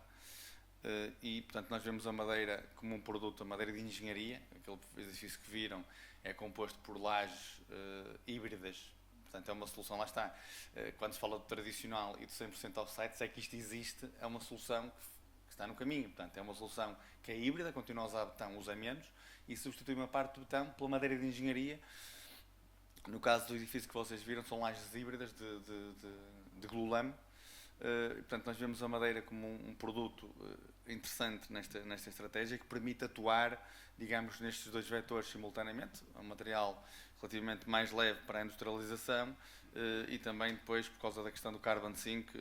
e, portanto, nós vemos a madeira como um produto, a madeira de engenharia. Aquele edifício que viram é composto por lajes híbridas, portanto é uma solução, lá está, quando se fala de tradicional e de 100% offsite, é que isto existe, é uma solução que está no caminho, portanto é uma solução que é híbrida, continua a usar betão, usa menos e substitui uma parte do betão pela madeira de engenharia. No caso do edifício que vocês viram, são lajes híbridas de glulame. Portanto, nós vemos a madeira como um produto interessante nesta estratégia que permite atuar, digamos, nestes dois vetores simultaneamente. É um material relativamente mais leve para a industrialização e também depois, por causa da questão do carbon sink,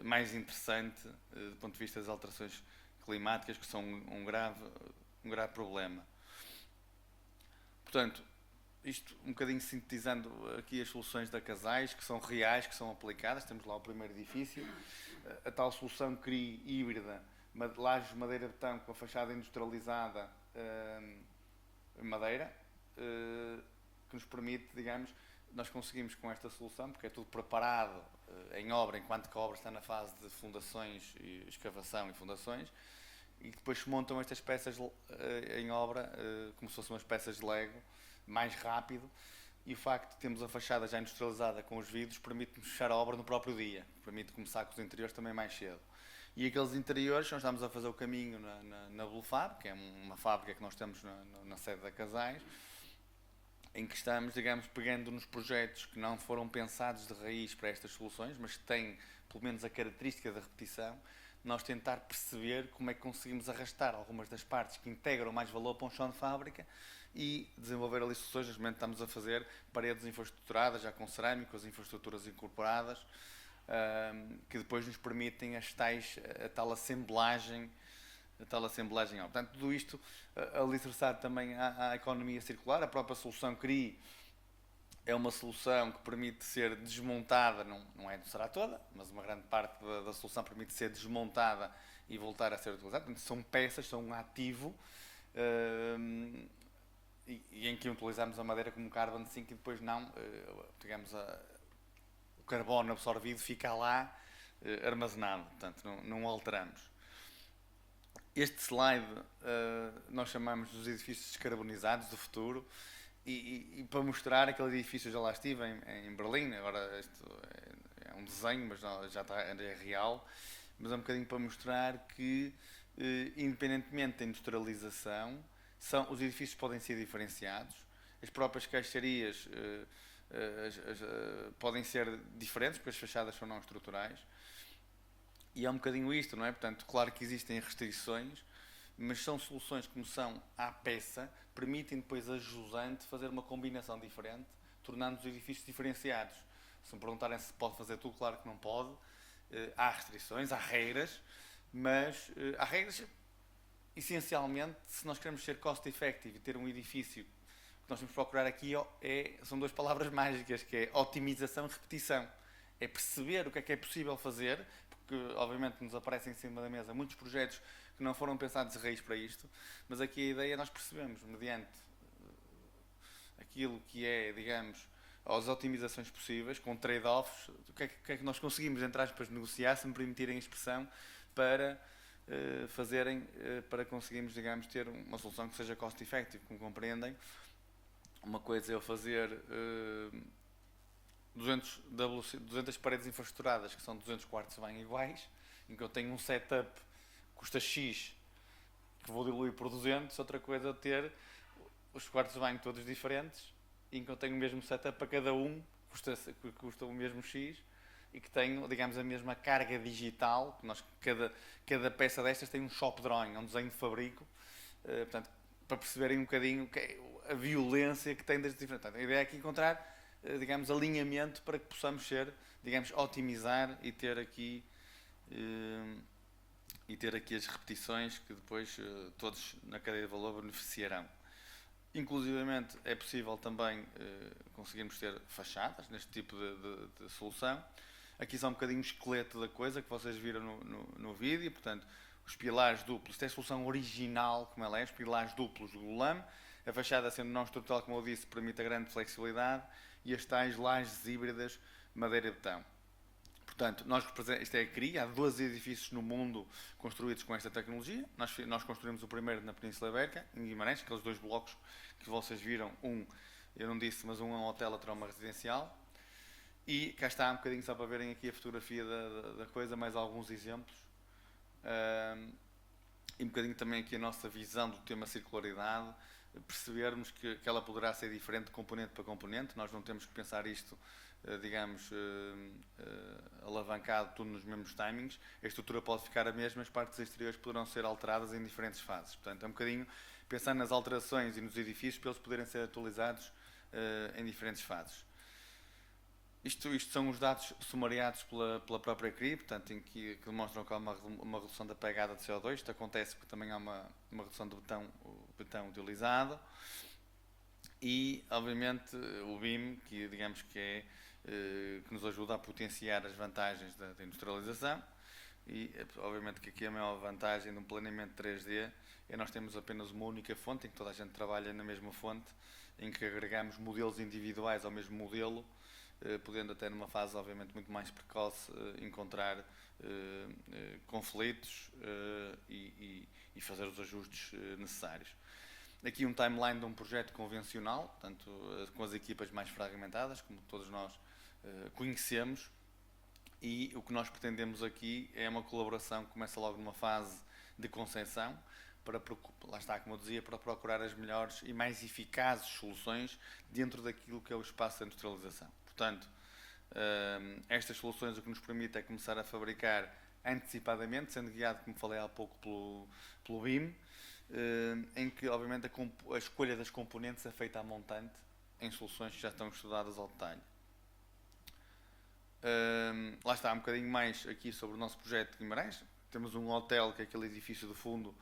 mais interessante do ponto de vista das alterações climáticas, que são um grave problema. Portanto, isto um bocadinho sintetizando aqui as soluções da Casais, que são reais, que são aplicadas. Temos lá o primeiro edifício, a tal solução CRI híbrida, lajes de madeira betão com a fachada industrializada em madeira, que nos permite, digamos, nós conseguimos com esta solução, porque é tudo preparado em obra, enquanto que a obra está na fase de fundações, e escavação e fundações, e depois se montam estas peças em obra, como se fossem umas peças de Lego, mais rápido, e o facto de termos a fachada já industrializada com os vidros permite-nos fechar a obra no próprio dia, permite começar com os interiores também mais cedo. E aqueles interiores, nós estamos a fazer o caminho na Blufab, que é uma fábrica que nós temos na sede da Casais, em que estamos, digamos, pegando nos projetos que não foram pensados de raiz para estas soluções, mas que têm, pelo menos, a característica da repetição, nós tentar perceber como é que conseguimos arrastar algumas das partes que integram mais valor para um chão de fábrica e desenvolver ali soluções. Neste momento estamos a fazer paredes infraestruturadas, já com cerâmico, as infraestruturas incorporadas, que depois nos permitem a tal assemblagem. Portanto, tudo isto alicerçado também à economia circular. A própria solução CRI é uma solução que permite ser desmontada, não será toda, mas uma grande parte da solução permite ser desmontada e voltar a ser utilizada. Portanto, são peças, são um ativo, e em que utilizamos a madeira como carbon sink e depois não, digamos, o carbono absorvido fica lá armazenado, portanto não alteramos. Este slide nós chamamos dos edifícios descarbonizados do futuro e para mostrar aquele edifício, já lá estive em Berlim, agora isto é um desenho, mas já é real, mas é um bocadinho para mostrar que independentemente da industrialização, os edifícios podem ser diferenciados, as próprias caixarias podem ser diferentes, porque as fachadas são não estruturais, e é um bocadinho isto, não é? Portanto, claro que existem restrições, mas são soluções que, como são à peça, permitem depois a jusante fazer uma combinação diferente, tornando os edifícios diferenciados. Se me perguntarem se pode fazer tudo, claro que não pode. Há restrições, há regras, mas há regras. Essencialmente, se nós queremos ser cost effective e ter um edifício, o que nós vamos procurar aqui são duas palavras mágicas, que é otimização e repetição. É perceber o que é possível fazer, porque obviamente nos aparecem em cima da mesa muitos projetos que não foram pensados de raiz para isto, mas aqui a ideia nós percebemos, mediante aquilo que é, digamos, às otimizações possíveis, com trade-offs, o que é que nós conseguimos, entre aspas, negociar, se me permitirem a expressão, para para conseguirmos, digamos, ter uma solução que seja cost-effective, como compreendem. Uma coisa é eu fazer 200 paredes infraestruturadas, que são 200 quartos bem iguais, em que eu tenho um setup que custa X, que vou diluir por 200. Outra coisa é ter os quartos de banho todos diferentes, em que eu tenho o mesmo setup para cada um, que custa o mesmo X, e que tenho, digamos, a mesma carga digital, que cada peça destas tem um shop drawing, um desenho de fabrico, portanto, para perceberem um bocadinho a violência que tem das diferentes. Portanto, a ideia é aqui encontrar, digamos, alinhamento para que possamos digamos, otimizar e ter aqui as repetições que depois todos na cadeia de valor beneficiarão. Inclusivamente é possível também conseguirmos ter fachadas neste tipo de solução. Aqui só um bocadinho o esqueleto da coisa que vocês viram no vídeo, portanto, os pilares duplos, esta é a solução original como ela é, os pilares duplos do GULAM, a fachada sendo não estrutural, como eu disse, permite a grande flexibilidade, e as tais lajes híbridas madeira e betão. Portanto, isto é a CRI, há 12 edifícios no mundo construídos com esta tecnologia. Nós construímos o primeiro na Península Ibérica, em Guimarães, aqueles 2 blocos que vocês viram, eu não disse, mas um é um hotel, outro é uma residencial. E cá está um bocadinho só para verem aqui a fotografia da coisa, mais alguns exemplos. E um bocadinho também aqui a nossa visão do tema circularidade, percebermos que ela poderá ser diferente de componente para componente. Nós não temos que pensar isto, digamos, alavancado tudo nos mesmos timings. A estrutura pode ficar a mesma, as partes exteriores poderão ser alteradas em diferentes fases. Portanto, é um bocadinho pensar nas alterações e nos edifícios para eles poderem ser atualizados em diferentes fases. Isto são os dados sumariados pela própria CRI, portanto, em que demonstram que há uma redução da pegada de CO2. Isto acontece porque também há uma redução do betão utilizado. E, obviamente, o BIM, que digamos que que nos ajuda a potenciar as vantagens da industrialização. E, obviamente, que aqui a maior vantagem de um planeamento 3D é nós temos apenas uma única fonte, em que toda a gente trabalha na mesma fonte, em que agregamos modelos individuais ao mesmo modelo, podendo até numa fase obviamente muito mais precoce encontrar conflitos e fazer os ajustes necessários. Aqui um timeline de um projeto convencional, portanto, com as equipas mais fragmentadas, como todos nós conhecemos, e o que nós pretendemos aqui é uma colaboração que começa logo numa fase de concepção, lá está, como eu dizia, para procurar as melhores e mais eficazes soluções dentro daquilo que é o espaço de industrialização. Portanto, estas soluções o que nos permite é começar a fabricar antecipadamente, sendo guiado, como falei há pouco, pelo BIM, em que, obviamente, a escolha das componentes é feita à montante em soluções que já estão estudadas ao detalhe. Lá está, um bocadinho mais aqui sobre o nosso projeto de Guimarães. Temos um hotel, que é aquele edifício do fundo,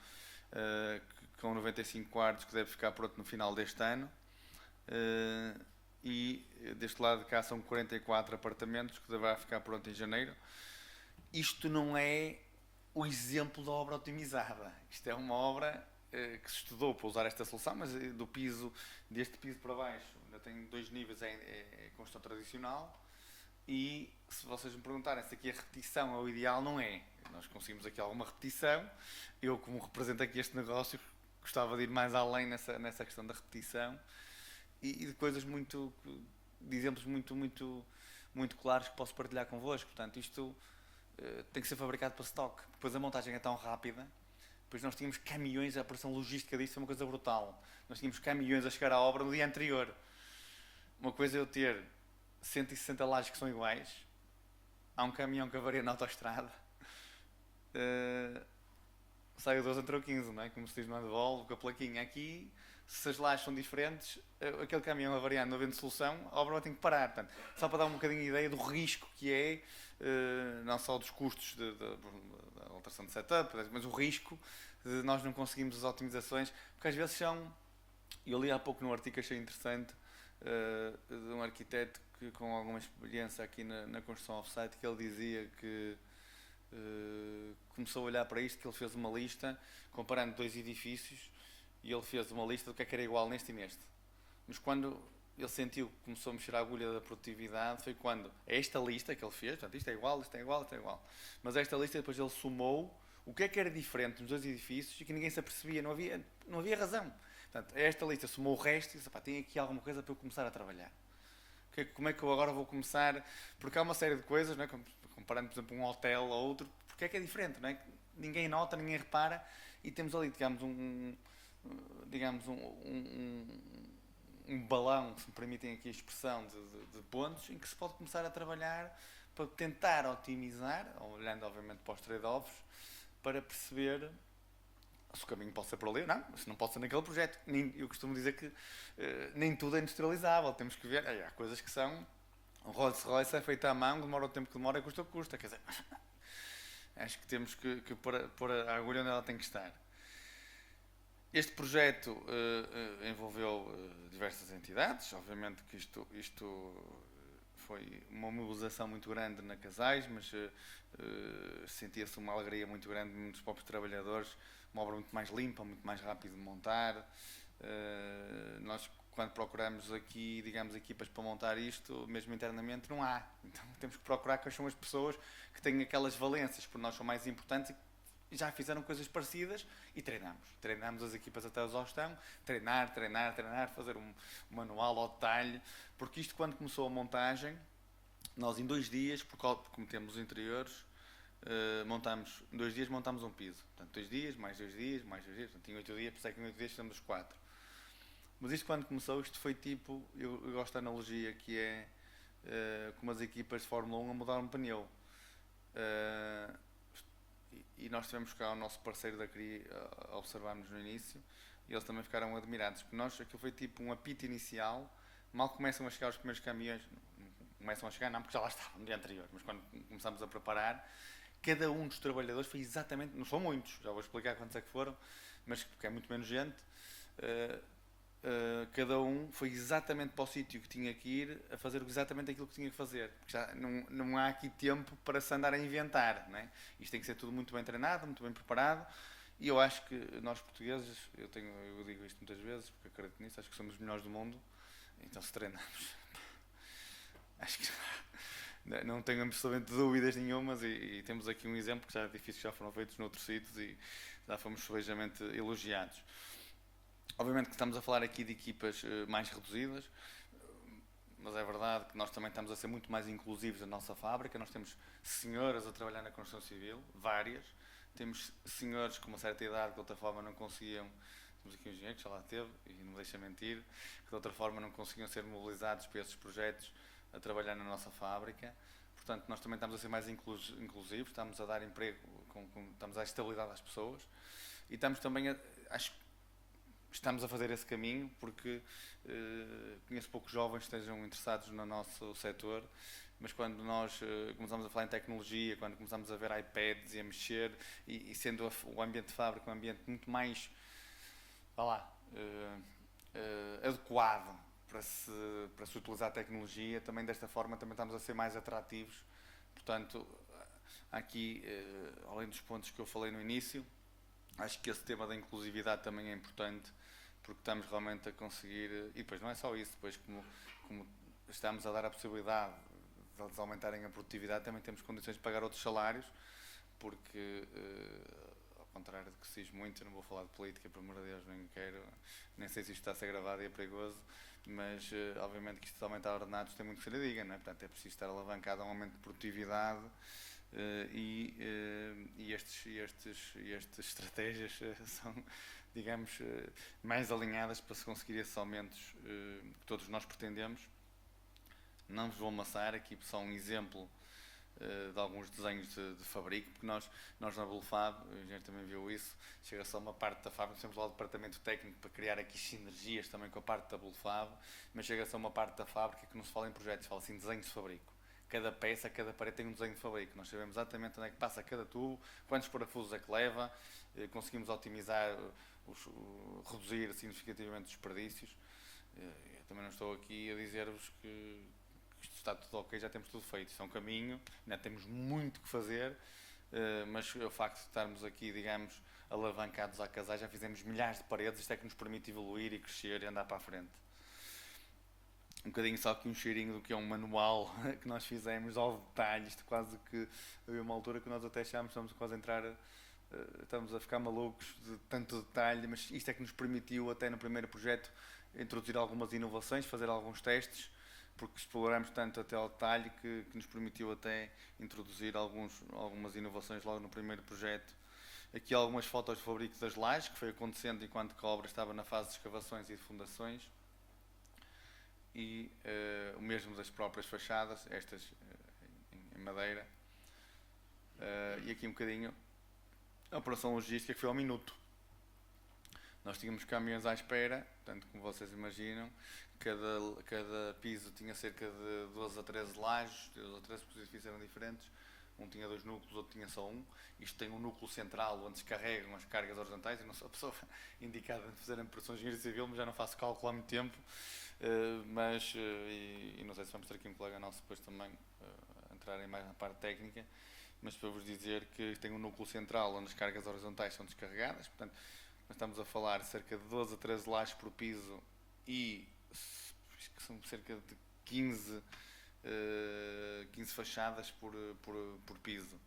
com 95 quartos, que deve ficar pronto no final deste ano. E deste lado de cá são 44 apartamentos, que deverá ficar pronto em janeiro. Isto não é o exemplo da obra otimizada. Isto é uma obra que se estudou para usar esta solução, mas deste piso para baixo, ainda tem 2 níveis, é construção tradicional. E se vocês me perguntarem se aqui a repetição é o ideal, não é. Nós conseguimos aqui alguma repetição. Eu, como represento aqui este negócio, gostava de ir mais além nessa questão da repetição e de coisas de exemplos muito claros que posso partilhar convosco. Portanto, isto tem que ser fabricado para stock. Depois a montagem é tão rápida. Depois nós tínhamos caminhões, a operação logística disto é uma coisa brutal. Nós tínhamos caminhões a chegar à obra no dia anterior. Uma coisa é eu ter 160 lajes que são iguais. Há um caminhão que avaria na autoestrada. Sai o 12, entrou o 15, não é? Como se diz no handball, com a plaquinha. Aqui, se as lajes são diferentes, aquele caminhão avariando, não havendo solução, a obra vai ter que parar. Portanto, só para dar um bocadinho de ideia do risco que é, não só dos custos da alteração de setup, mas o risco de nós não conseguirmos as otimizações, porque às vezes eu li há pouco num artigo que achei interessante, de um arquiteto que, com alguma experiência aqui na construção off-site, que ele dizia que começou a olhar para isto, que ele fez uma lista comparando 2 edifícios e ele fez uma lista do que é que era igual neste e neste. Mas quando ele sentiu que começou a mexer a agulha da produtividade foi quando esta lista que ele fez, portanto, isto é igual, isto é igual, isto é igual, mas esta lista depois ele somou o que era diferente nos dois edifícios e que ninguém se apercebia, não havia razão. Portanto, esta lista somou o resto e disse, tem aqui alguma coisa para eu começar a trabalhar. Como é que eu agora vou começar? Porque há uma série de coisas, não é? Comparando, por exemplo, um hotel a outro, porque é diferente, não é? Ninguém nota, ninguém repara e temos ali, digamos, um balão, se me permitem aqui a expressão, de pontos em que se pode começar a trabalhar para tentar otimizar, olhando obviamente para os trade-offs, para perceber se o caminho pode ser por ali ou não, se não pode ser naquele projeto. Eu costumo dizer que nem tudo é industrializável, temos que ver, há coisas que são, um Rolls-Royce é feito à mão, demora o tempo que demora e custa o que custa, quer dizer, acho que temos que pôr a agulha onde ela tem que estar. Este projeto envolveu diversas entidades, obviamente que isto foi uma mobilização muito grande na Casais, mas sentia-se uma alegria muito grande nos próprios trabalhadores, uma obra muito mais limpa, muito mais rápida de montar. Nós, quando procuramos aqui, digamos, equipas para montar isto, mesmo internamente, não há. Então temos que procurar quais são as pessoas que têm aquelas valências, porque nós são mais importantes e já fizeram coisas parecidas e treinamos as equipas até a exaustão, treinar, fazer um manual ao detalhe, porque isto, quando começou a montagem, nós em 2 dias, porque como temos os interiores, em 2 dias montámos um piso. Portanto, 2 dias, mais 2 dias, mais 2 dias, portanto, em 8 dias, por isso é que em 8 dias fizemos os 4. Mas isto, quando começou, isto foi tipo, eu gosto da analogia que é como as equipas de Fórmula 1 a mudar um pneu. E nós tivemos cá o nosso parceiro da CRI a observar-nos no início e eles também ficaram admirados, porque aquilo foi tipo um apito inicial, mal começam a chegar os primeiros caminhões, não começam a chegar não, porque já lá estavam no dia anterior, mas quando começamos a preparar, cada um dos trabalhadores foi exatamente, não são muitos, já vou explicar quantos é que foram, mas porque é muito menos gente, cada um foi exatamente para o sítio que tinha que ir a fazer exatamente aquilo que tinha que fazer. Porque já não há aqui tempo para se andar a inventar, não é? Isto tem que ser tudo muito bem treinado, muito bem preparado. E eu acho que nós portugueses, eu digo isto muitas vezes, porque acredito nisso, acho que somos os melhores do mundo. Então se treinamos, acho que não tenho absolutamente dúvidas nenhumas e temos aqui um exemplo que já é difícil, já foram feitos noutros sítios e já fomos felizmente elogiados. Obviamente que estamos a falar aqui de equipas mais reduzidas, mas é verdade que nós também estamos a ser muito mais inclusivos na nossa fábrica. Nós temos senhoras a trabalhar na construção civil, várias. Temos senhores com uma certa idade que de outra forma não conseguiam, temos aqui um engenheiro que já lá teve, e não me deixa mentir, que de outra forma não conseguiam ser mobilizados para esses projetos a trabalhar na nossa fábrica. Portanto, nós também estamos a ser mais inclusivos, estamos a dar emprego, estamos a dar estabilidade às pessoas e estamos também estamos a fazer esse caminho porque conheço poucos jovens que estejam interessados no nosso setor, mas quando nós começamos a falar em tecnologia, quando começamos a ver iPads e a mexer, e sendo o ambiente de fábrica um ambiente muito mais adequado para se utilizar a tecnologia, também desta forma também estamos a ser mais atrativos. Portanto, aqui, além dos pontos que eu falei no início, acho que esse tema da inclusividade também é importante, porque estamos realmente a conseguir, e depois não é só isso, depois como estamos a dar a possibilidade de eles aumentarem a produtividade, também temos condições de pagar outros salários, porque, ao contrário do que se diz muito, eu não vou falar de política, por amor de Deus, nem sei se isto está a ser gravado e é perigoso, mas obviamente que isto de aumentar ordenados tem muito que se lhe diga, não é? Portanto é preciso estar alavancado a um aumento de produtividade. Estas estratégias são, digamos, mais alinhadas para se conseguir esses aumentos que todos nós pretendemos. Não vos vou amassar aqui só um exemplo de alguns desenhos de fabrico, porque nós na Bulfab, o engenheiro também viu isso, chega só uma parte da fábrica, temos lá o departamento técnico para criar aqui sinergias também com a parte da Bulfab, mas chega só uma parte da fábrica que não se fala em projetos, se fala assim em desenhos de fabrico. Cada peça, cada parede tem um desenho de fabrico. Nós sabemos exatamente onde é que passa cada tubo, quantos parafusos é que leva, conseguimos otimizar, reduzir significativamente os desperdícios. Eu também não estou aqui a dizer-vos que isto está tudo ok, já temos tudo feito. Isto é um caminho, ainda temos muito que fazer, mas o facto de estarmos aqui, digamos, alavancados à Casais, já fizemos milhares de paredes, isto é que nos permite evoluir e crescer e andar para a frente. um bocadinho só aqui um cheirinho do que é um manual que nós fizemos ao detalhe. Isto quase que havia uma altura que nós até achámos que estamos quase a entrar, estamos a ficar malucos de tanto detalhe, mas isto é que nos permitiu até no primeiro projeto introduzir algumas inovações, fazer alguns testes, porque exploramos tanto até ao detalhe que nos permitiu até introduzir algumas inovações logo no primeiro projeto. Aqui algumas fotos do fabrico das lajes, que foi acontecendo enquanto que a obra estava na fase de escavações e de fundações. E o mesmo das próprias fachadas, estas em madeira. E aqui um bocadinho a operação logística, que foi ao minuto. Nós tínhamos caminhões à espera, portanto, como vocês imaginam, cada piso tinha cerca de 12 a 13 lajes, 12 a 13 porque os edifícios eram diferentes. Um tinha 2 núcleos, outro tinha só um. Isto tem um núcleo central onde se carregam as cargas horizontais. Eu não sou a pessoa indicada de fazer a pressão de engenharia civil, mas já não faço cálculo há muito tempo. E não sei se vamos ter aqui um colega nosso depois também a entrarem mais na parte técnica, mas para vos dizer que tem um núcleo central onde as cargas horizontais são descarregadas. Portanto, nós estamos a falar de cerca de 12 a 13 lajes por piso e são cerca de 15 fachadas por piso.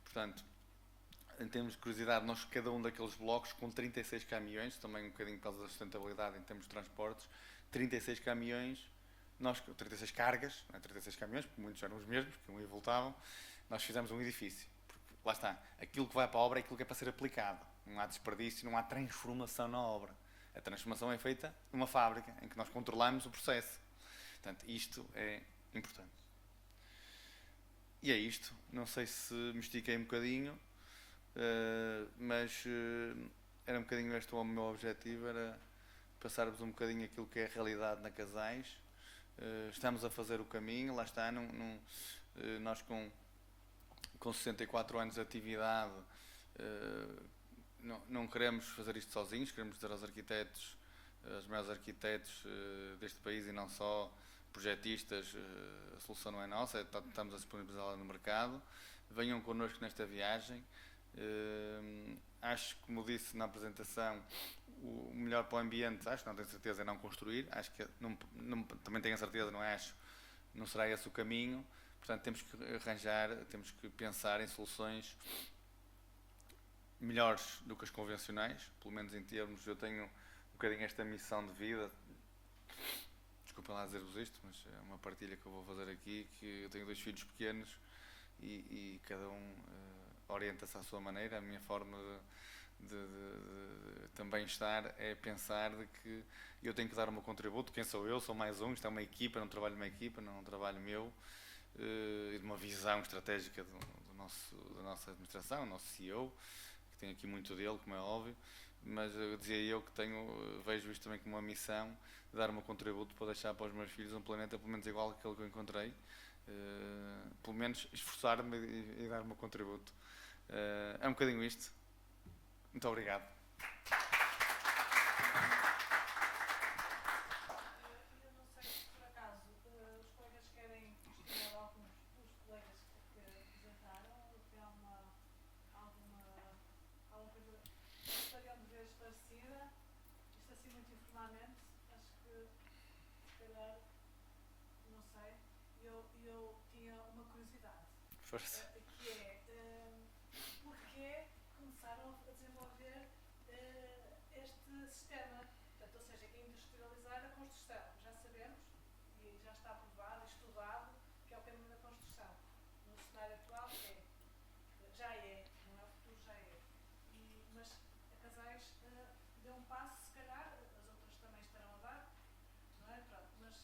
Portanto, em termos de curiosidade, nós cada um daqueles blocos com 36 caminhões, também um bocadinho por causa da sustentabilidade em termos de transportes, 36 caminhões, 36 cargas, não é 36 caminhões, porque muitos eram os mesmos, que iam e voltavam, nós fizemos um edifício. Porque, lá está, aquilo que vai para a obra é aquilo que é para ser aplicado. Não há desperdício, não há transformação na obra. A transformação é feita numa fábrica, em que nós controlamos o processo. Portanto, isto é importante. E é isto. Não sei se me estiquei um bocadinho, mas era um bocadinho este o meu objetivo, era passar-vos um bocadinho aquilo que é a realidade na Casais. Estamos a fazer o caminho, lá está, nós com 64 anos de atividade não queremos fazer isto sozinhos, queremos dizer aos arquitetos, aos maiores arquitetos deste país e não só projetistas, a solução não é nossa, estamos a disponibilizá-la no mercado. Venham connosco nesta viagem. Acho, como disse na apresentação, o melhor para o ambiente, acho, não tenho certeza, é não construir. Acho que também tenho a certeza, não acho, não será esse o caminho. Portanto, temos que arranjar, temos que pensar em soluções melhores do que as convencionais, pelo menos em termos, eu tenho um bocadinho esta missão de vida. Desculpem lá dizer-vos isto, mas é uma partilha que eu vou fazer aqui, que eu tenho 2 filhos pequenos e cada um orienta-se à sua maneira. A minha forma de também estar é pensar de que eu tenho que dar o meu contributo. Quem sou eu? Sou mais um, isto é uma equipa, não trabalho numa equipa, não é um trabalho meu, e de uma visão estratégica da nossa administração, o nosso CEO, que tem aqui muito dele, como é óbvio, mas dizia eu que vejo isto também como uma missão de dar o meu contributo para deixar para os meus filhos um planeta pelo menos igual àquele que eu encontrei, pelo menos esforçar-me e dar o meu contributo. É um bocadinho isto. Muito obrigado. Eu não sei se por acaso os colegas querem questionar alguns dos colegas que apresentaram, ou tem alguma coisa que gostariam de ver esclarecida. Isto assim muito informalmente, acho que se calhar, não sei, eu tinha uma curiosidade. Força. Que é porquê começaram a desenvolver este sistema, portanto, ou seja, industrializar a construção. Já sabemos e já está aprovado e estudado que é o caminho da construção. No cenário atual já é, não é o futuro, já é. Mas a Casais deu um passo, se calhar, as outras também estarão a dar, não é? Pronto, mas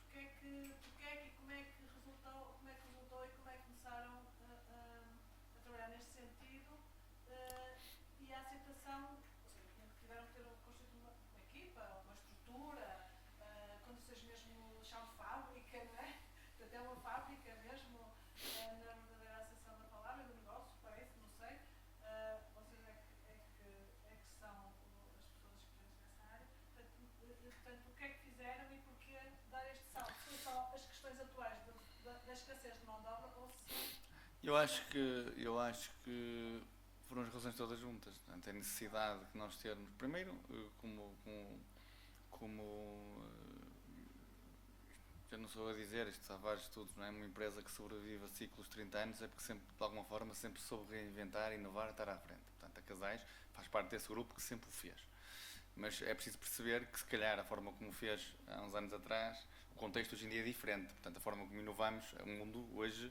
porque é que como é que resultou e como é que começaram a trabalhar neste sentido, e a aceitação, ou seja, tiveram que construir uma equipa, uma estrutura, condições mesmo chão de fábrica, não é? Portanto, é uma fábrica mesmo, na verdadeira acessão da palavra, do negócio, parece, não sei. Vocês é que são as pessoas experientes nessa área. Portanto, o que é que fizeram e porquê dar este salto? São só as questões atuais da escassez de mão de obra ou se... Eu acho que foram as razões todas juntas. Portanto, a necessidade que nós termos, primeiro, como já não sou a dizer, isto há vários estudos, não é? Uma empresa que sobrevive a ciclos de 30 anos é porque sempre, de alguma forma, sempre soube reinventar, inovar e estar à frente. Portanto, a Casais faz parte desse grupo que sempre o fez. Mas é preciso perceber que, se calhar, a forma como o fez há uns anos atrás, o contexto hoje em dia é diferente. Portanto, a forma como inovamos, o mundo hoje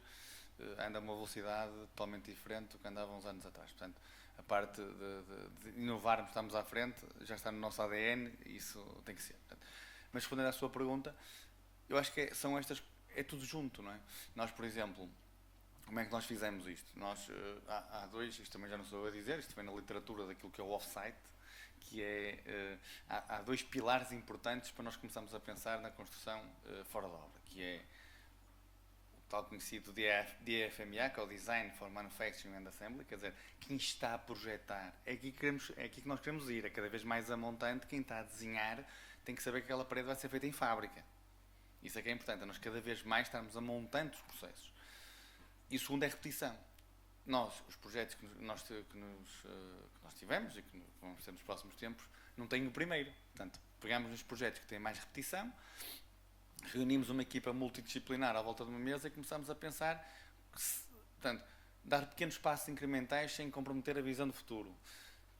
anda a uma velocidade totalmente diferente do que andava há uns anos atrás. Portanto, a parte de inovarmos, estamos à frente, já está no nosso ADN e isso tem que ser. Portanto, mas respondendo à sua pergunta, eu acho que são estas, é tudo junto, não é? Nós, por exemplo, como é que nós fizemos isto? Nós, há dois, isto também já não sou eu a dizer, isto vem na literatura daquilo que é o off-site, que é, há dois pilares importantes para nós começarmos a pensar na construção fora da obra, que é o tal conhecido DFMA, que é o Design for Manufacturing and Assembly, quer dizer, quem está a projetar, é aqui que nós queremos ir, é cada vez mais a montante, quem está a desenhar tem que saber que aquela parede vai ser feita em fábrica. Isso é que é importante, é nós cada vez mais estarmos a montante os processos. E o segundo é a repetição. Nós, os projetos que nós tivemos e que vamos ter nos próximos tempos, não têm o primeiro. Portanto, pegamos nos projetos que têm mais repetição, reunimos uma equipa multidisciplinar à volta de uma mesa e começamos a pensar, portanto, dar pequenos passos incrementais sem comprometer a visão do futuro.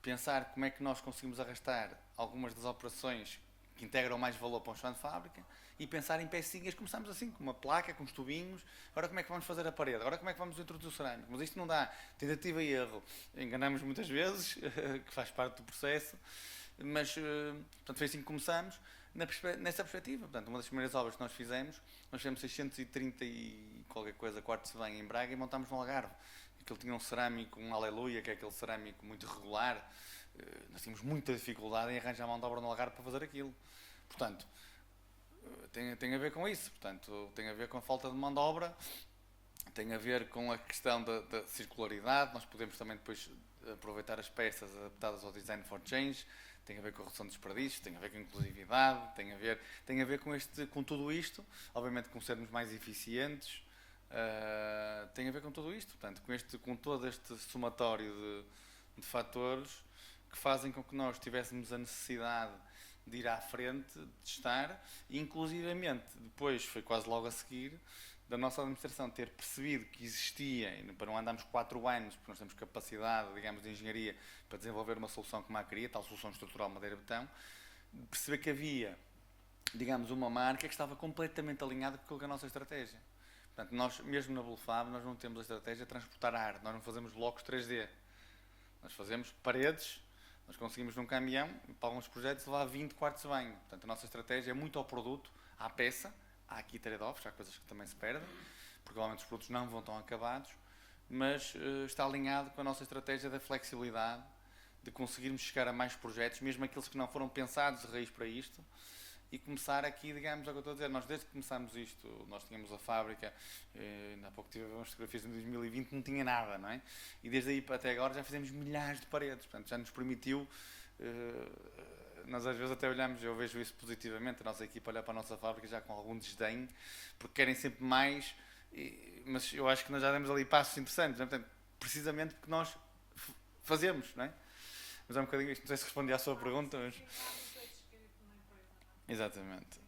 Pensar como é que nós conseguimos arrastar algumas das operações que integram mais valor para um chão de fábrica e pensar em pecinhas. Começamos assim, com uma placa, com os tubinhos. Agora como é que vamos fazer a parede? Agora como é que vamos introduzir o cerâmico? Mas isto não dá. Tentativa e erro. Enganamos muitas vezes, que faz parte do processo. Mas, portanto, foi assim que começamos, nessa perspectiva. Portanto, uma das primeiras obras que nós fizemos 630 e qualquer coisa quartos de banho em Braga e montámos no Algarve. Aquilo tinha um cerâmico, um aleluia, que é aquele cerâmico muito regular. Nós tínhamos muita dificuldade em arranjar mão de obra no Algarve para fazer aquilo. Portanto, tem a ver com isso. Portanto, tem a ver com a falta de mão de obra, tem a ver com a questão da circularidade. Nós podemos também depois aproveitar as peças adaptadas ao Design for Change, tem a ver com a redução de desperdícios, tem a ver com a inclusividade, tem a ver com tudo isto, obviamente com sermos mais eficientes, tem a ver com tudo isto, portanto, com todo este somatório de fatores que fazem com que nós tivéssemos a necessidade de ir à frente, de estar, e inclusivamente, depois, foi quase logo a seguir, da nossa administração ter percebido que existia, para não andarmos 4 anos, porque nós temos capacidade, digamos, de engenharia para desenvolver uma solução como a queria, tal solução estrutural madeira-betão, perceber que havia, digamos, uma marca que estava completamente alinhada com aquilo que é a nossa estratégia. Portanto, nós, mesmo na Bulfab, nós não temos a estratégia de transportar ar, nós não fazemos blocos 3D, nós fazemos paredes. Nós conseguimos num caminhão, para alguns projetos, levar 20 quartos de banho. Portanto, a nossa estratégia é muito ao produto, à peça. Há aqui trade-offs, há coisas que também se perdem, porque provavelmente os produtos não vão tão acabados, mas está alinhado com a nossa estratégia da flexibilidade, de conseguirmos chegar a mais projetos, mesmo aqueles que não foram pensados de raiz para isto, e começar aqui, digamos, é o que eu estou a dizer, nós desde que começámos isto, nós tínhamos a fábrica, ainda há pouco tivemos fotografias em 2020, não tinha nada, não é? E desde aí até agora já fizemos milhares de paredes, portanto já nos permitiu, nós às vezes até olhamos, eu vejo isso positivamente, a nossa equipa olha para a nossa fábrica já com algum desdém, porque querem sempre mais, mas eu acho que nós já demos ali passos interessantes, não é? Portanto, precisamente porque nós fazemos, não é? Mas é um bocadinho isto, não sei se respondi à sua pergunta, mas... Exatamente.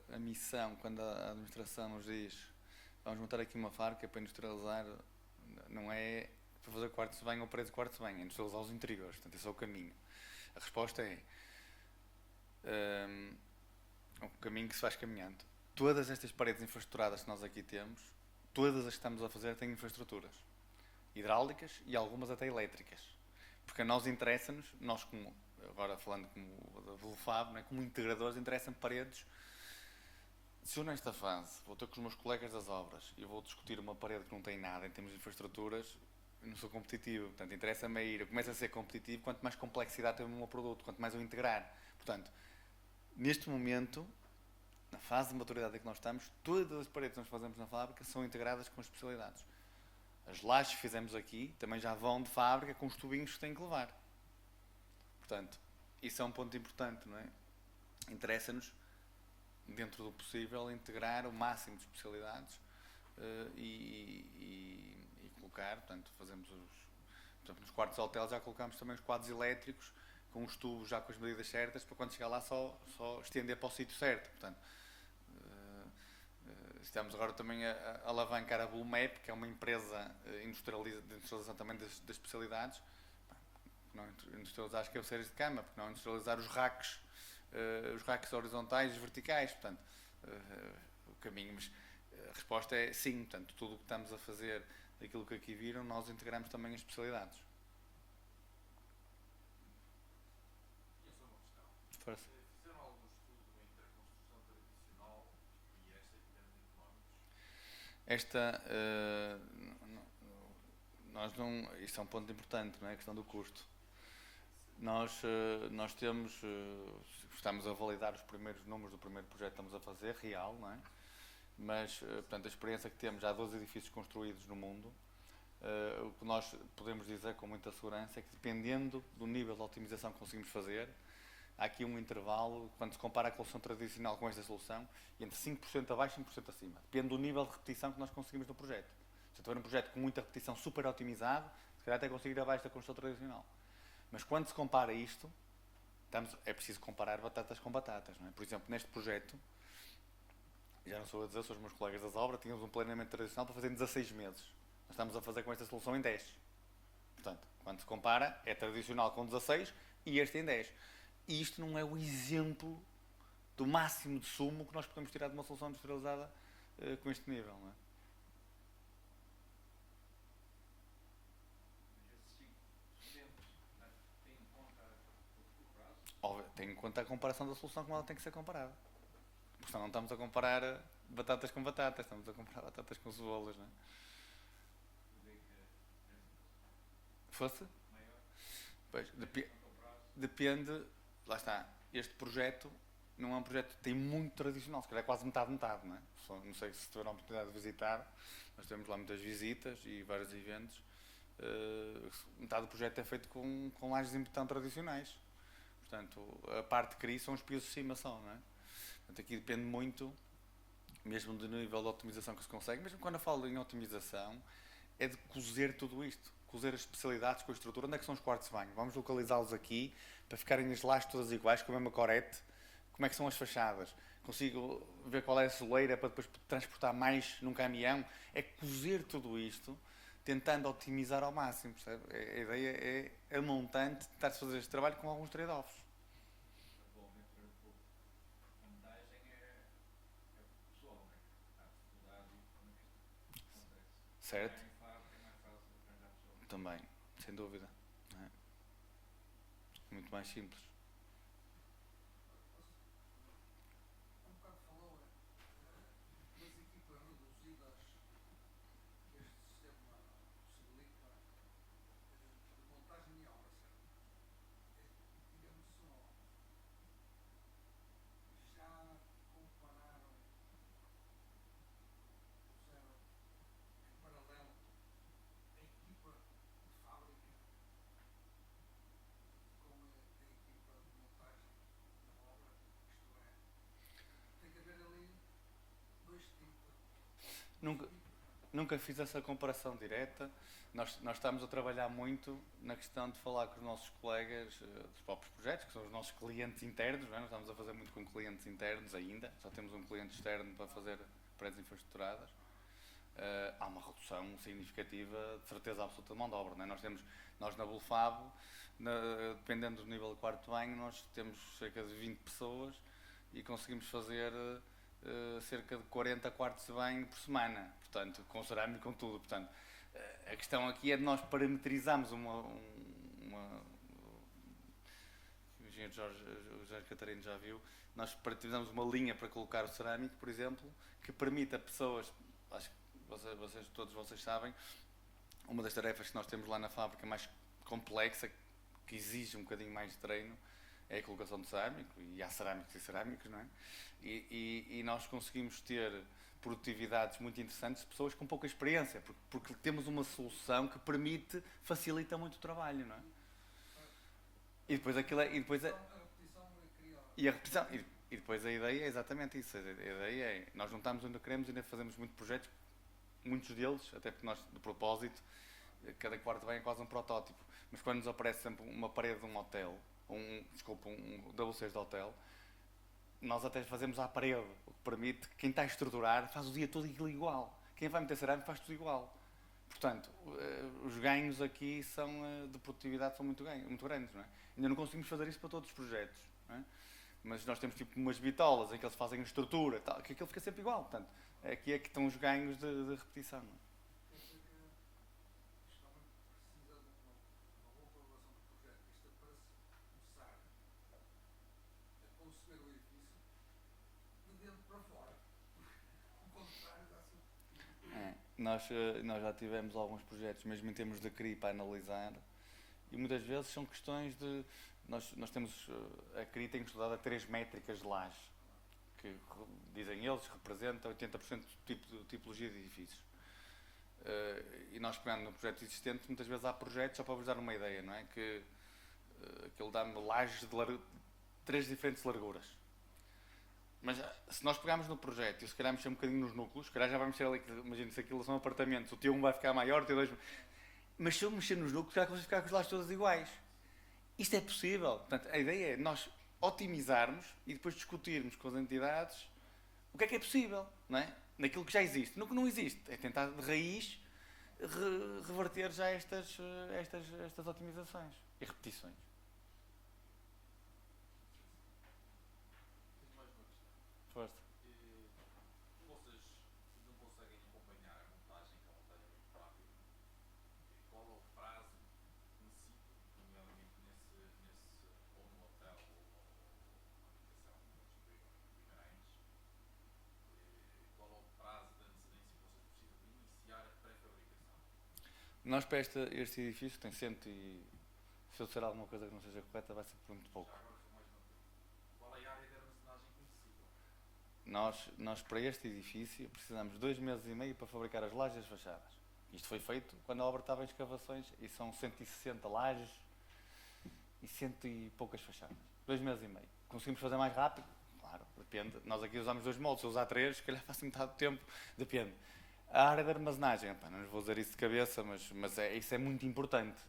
A missão, quando a administração nos diz vamos montar aqui uma fábrica para industrializar, não é para fazer quartos de banho ou paredes de quartos de banho, é industrializar os interiores, portanto esse é o caminho. A resposta é um caminho que se faz caminhando. Todas estas paredes infraestruturadas que nós aqui temos, todas as que estamos a fazer têm infraestruturas hidráulicas e algumas até elétricas, porque a nós interessa-nos, nós como agora falando como da Bulfab, né, como integradores, interessam paredes. Se eu nesta fase vou ter com os meus colegas das obras e vou discutir uma parede que não tem nada em termos de infraestruturas, eu não sou competitivo. Portanto, interessa-me a ir, eu começo a ser competitivo quanto mais complexidade tem o meu produto, quanto mais eu integrar. Portanto, neste momento, na fase de maturidade em que nós estamos, todas as paredes que nós fazemos na fábrica são integradas com as especialidades. As lajes que fizemos aqui também já vão de fábrica com os tubinhos que têm que levar. Portanto, isso é um ponto importante, não é? Interessa-nos, dentro do possível, integrar o máximo de especialidades e colocar, portanto, fazemos por exemplo, nos quartos de hotel já colocamos também os quadros elétricos com os tubos já com as medidas certas para quando chegar lá só estender para o sítio certo. Portanto, estamos agora também a alavancar a Blue Map, que é uma empresa de industrialização também das especialidades. Não industrializar as cabeceiras de cama, porque não industrializar os racks horizontais e os verticais. Portanto, o caminho, mas a resposta é sim. Portanto, tudo o que estamos a fazer, daquilo que aqui viram, nós integramos também as especialidades. Força. Fizeram algum estudo da interconstrução tradicional e esta em termos económicos? Nós não, isto é um ponto importante, não é? A questão do custo. Nós estamos a validar os primeiros números do primeiro projeto que estamos a fazer, real, não é? Mas, portanto, a experiência que temos, já há 12 edifícios construídos no mundo, o que nós podemos dizer com muita segurança é que, dependendo do nível de otimização que conseguimos fazer, há aqui um intervalo, quando se compara a solução tradicional com esta solução, entre 5% abaixo e 5% acima. Depende do nível de repetição que nós conseguimos no projeto. Se tiver um projeto com muita repetição super otimizado, se calhar até conseguir abaixo da construção tradicional. Mas quando se compara isto, é preciso comparar batatas com batatas, não é? Por exemplo, neste projeto, já não sou eu a dizer, são os meus colegas das obras, tínhamos um planeamento tradicional para fazer em 16 meses. Nós estamos a fazer com esta solução em 10. Portanto, quando se compara, é tradicional com 16 e este em 10. E isto não é o exemplo do máximo de sumo que nós podemos tirar de uma solução industrializada com este nível, não é? Tem em conta a comparação da solução como ela tem que ser comparada. Porque senão não estamos a comparar batatas com batatas, estamos a comparar batatas com cebolas, não é? Fosse? Pois, depende, lá está, este projeto não é um projeto que tem muito tradicional, se calhar é quase metade, não é? Não sei se tiveram a oportunidade de visitar, nós temos lá muitas visitas e vários eventos. Metade do projeto é feito com lajes em betão tradicionais. Portanto, a parte de CRI são os pisos de cima só, não é? Portanto, aqui depende muito, mesmo do nível de otimização que se consegue, mesmo quando eu falo em otimização, é de cozer tudo isto, cozer as especialidades com a estrutura. Onde é que são os quartos de banho? Vamos localizá-los aqui, para ficarem as lajes todas iguais, com a mesma corete. Como é que são as fachadas? Consigo ver qual é a soleira para depois transportar mais num caminhão? É cozer tudo isto, tentando otimizar ao máximo, percebe? A ideia é a montante tentar-se fazer este trabalho com alguns trade-offs. Certo? Também, sem dúvida. Não é? Muito mais simples. Nunca fiz essa comparação direta. Nós estamos a trabalhar muito na questão de falar com os nossos colegas dos próprios projetos, que são os nossos clientes internos, não é? Nós estamos a fazer muito com clientes internos ainda, só temos um cliente externo para fazer paredes infraestruturadas. Há uma redução significativa, de certeza absoluta, de mão de obra, não é? Nós na Bulfab, dependendo do nível de quarto de banho, nós temos cerca de 20 pessoas e conseguimos fazer cerca de 40 quartos de banho por semana, portanto, com cerâmica e com tudo. Portanto, a questão aqui é de nós parametrizarmos o engenheiro Jorge Catarino já viu, nós parametrizamos uma linha para colocar o cerâmico, por exemplo, que permite a pessoas, acho que todos vocês sabem, uma das tarefas que nós temos lá na fábrica mais complexa, que exige um bocadinho mais de treino, é a colocação de cerâmico, e há cerâmicos e cerâmicos, não é? E nós conseguimos ter produtividades muito interessantes de pessoas com pouca experiência, porque temos uma solução que facilita muito o trabalho, não é? E depois aquilo é, e a repetição, e depois a ideia é exatamente isso. A ideia é, nós juntamos onde queremos e ainda fazemos muitos projetos, muitos deles, até porque nós, de propósito, cada quarto bem é quase um protótipo. Mas quando nos aparece sempre uma parede de um hotel, um WC de hotel, nós até fazemos à parede, o que permite que quem está a estruturar faz o dia todo aquilo igual. Quem vai meter cerâmica faz tudo igual. Portanto, os ganhos aqui de produtividade são muito grandes, não é? Ainda não conseguimos fazer isso para todos os projetos, não é? Mas nós temos tipo umas bitolas em que eles fazem a estrutura, tal, que aquilo fica sempre igual. Portanto, aqui é que estão os ganhos de repetição, não é? Nós já tivemos alguns projetos, mesmo em termos de CRI, para analisar, e muitas vezes são questões de... Nós temos... A CRI tem estudado a 3 métricas de laje, que, dizem eles, representa 80% do tipologia de edifícios. E nós, pegando no projeto existente, muitas vezes há projetos, só para vos dar uma ideia, não é? Que ele dá-me lajes de 3 diferentes larguras. Mas se nós pegarmos no projeto e se calhar mexer um bocadinho nos núcleos, se calhar já vai mexer ali, imagina se aquilo são apartamentos, o T1 vai ficar maior, o T2... Mas se eu mexer nos núcleos, se calhar consigo ficar com os lajes todas iguais. Isto é possível. Portanto, a ideia é nós otimizarmos e depois discutirmos com as entidades o que é possível, não é? Naquilo que já existe. No que não existe, é tentar de raiz reverter já estas otimizações e repetições. Força. Vocês não conseguem acompanhar a montagem, que a montagem é muito rápida. Qual é o prazo que necessitam, nomeadamente ou no hotel ou na habitação, como Guimarães? Qual é o prazo de antecedência que vocês precisam de iniciar a pré-fabricação? Nós, para este edifício, tem se eu disser alguma coisa que não seja correta, vai ser por muito pouco. Já agora sou mais uma pergunta. Qual é a área de armazenagem que necessitam? Nós, para este edifício, precisamos de 2 meses e meio para fabricar as lajes e as fachadas. Isto foi feito quando a obra estava em escavações e são 160 lajes e 100 e poucas fachadas. 2 meses e meio. Conseguimos fazer mais rápido? Claro, depende. Nós aqui usamos 2 moldes, se eu usar 3, se calhar faço metade do tempo. Depende. A área de armazenagem, não vos vou dizer isso de cabeça, mas isso é muito importante.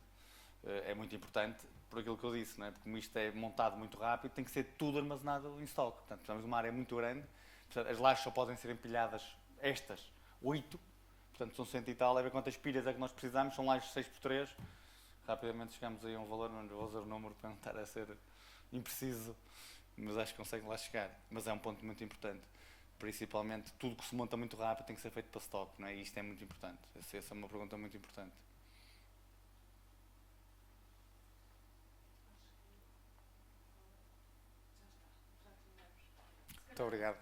É muito importante por aquilo que eu disse, não é? Porque como isto é montado muito rápido, tem que ser tudo armazenado em estoque. Portanto, precisamos de uma área muito grande. Portanto, as lajes só podem ser empilhadas, estas, 8. Portanto, são 100 e tal. A ver quantas pilhas é que nós precisamos. São lajes 6x3. Rapidamente chegamos aí a um valor, não vou usar o número para não estar a ser impreciso, mas acho que conseguem lá chegar. Mas é um ponto muito importante. Principalmente, tudo que se monta muito rápido tem que ser feito para stock, não é? E isto é muito importante. Essa é uma pergunta muito importante. Muito obrigado.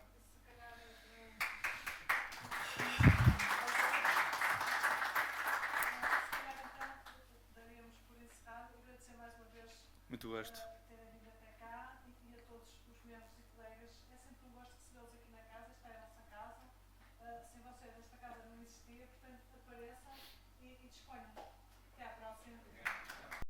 Daríamos por encerrado. Agradecer mais uma vez Muito gosto. terem vindo até cá e a todos os membros e colegas. É sempre um gosto recebê-los aqui na casa. Esta é a nossa casa. Sem vocês, esta casa não existia. Portanto, apareçam e disponham. Até à próxima.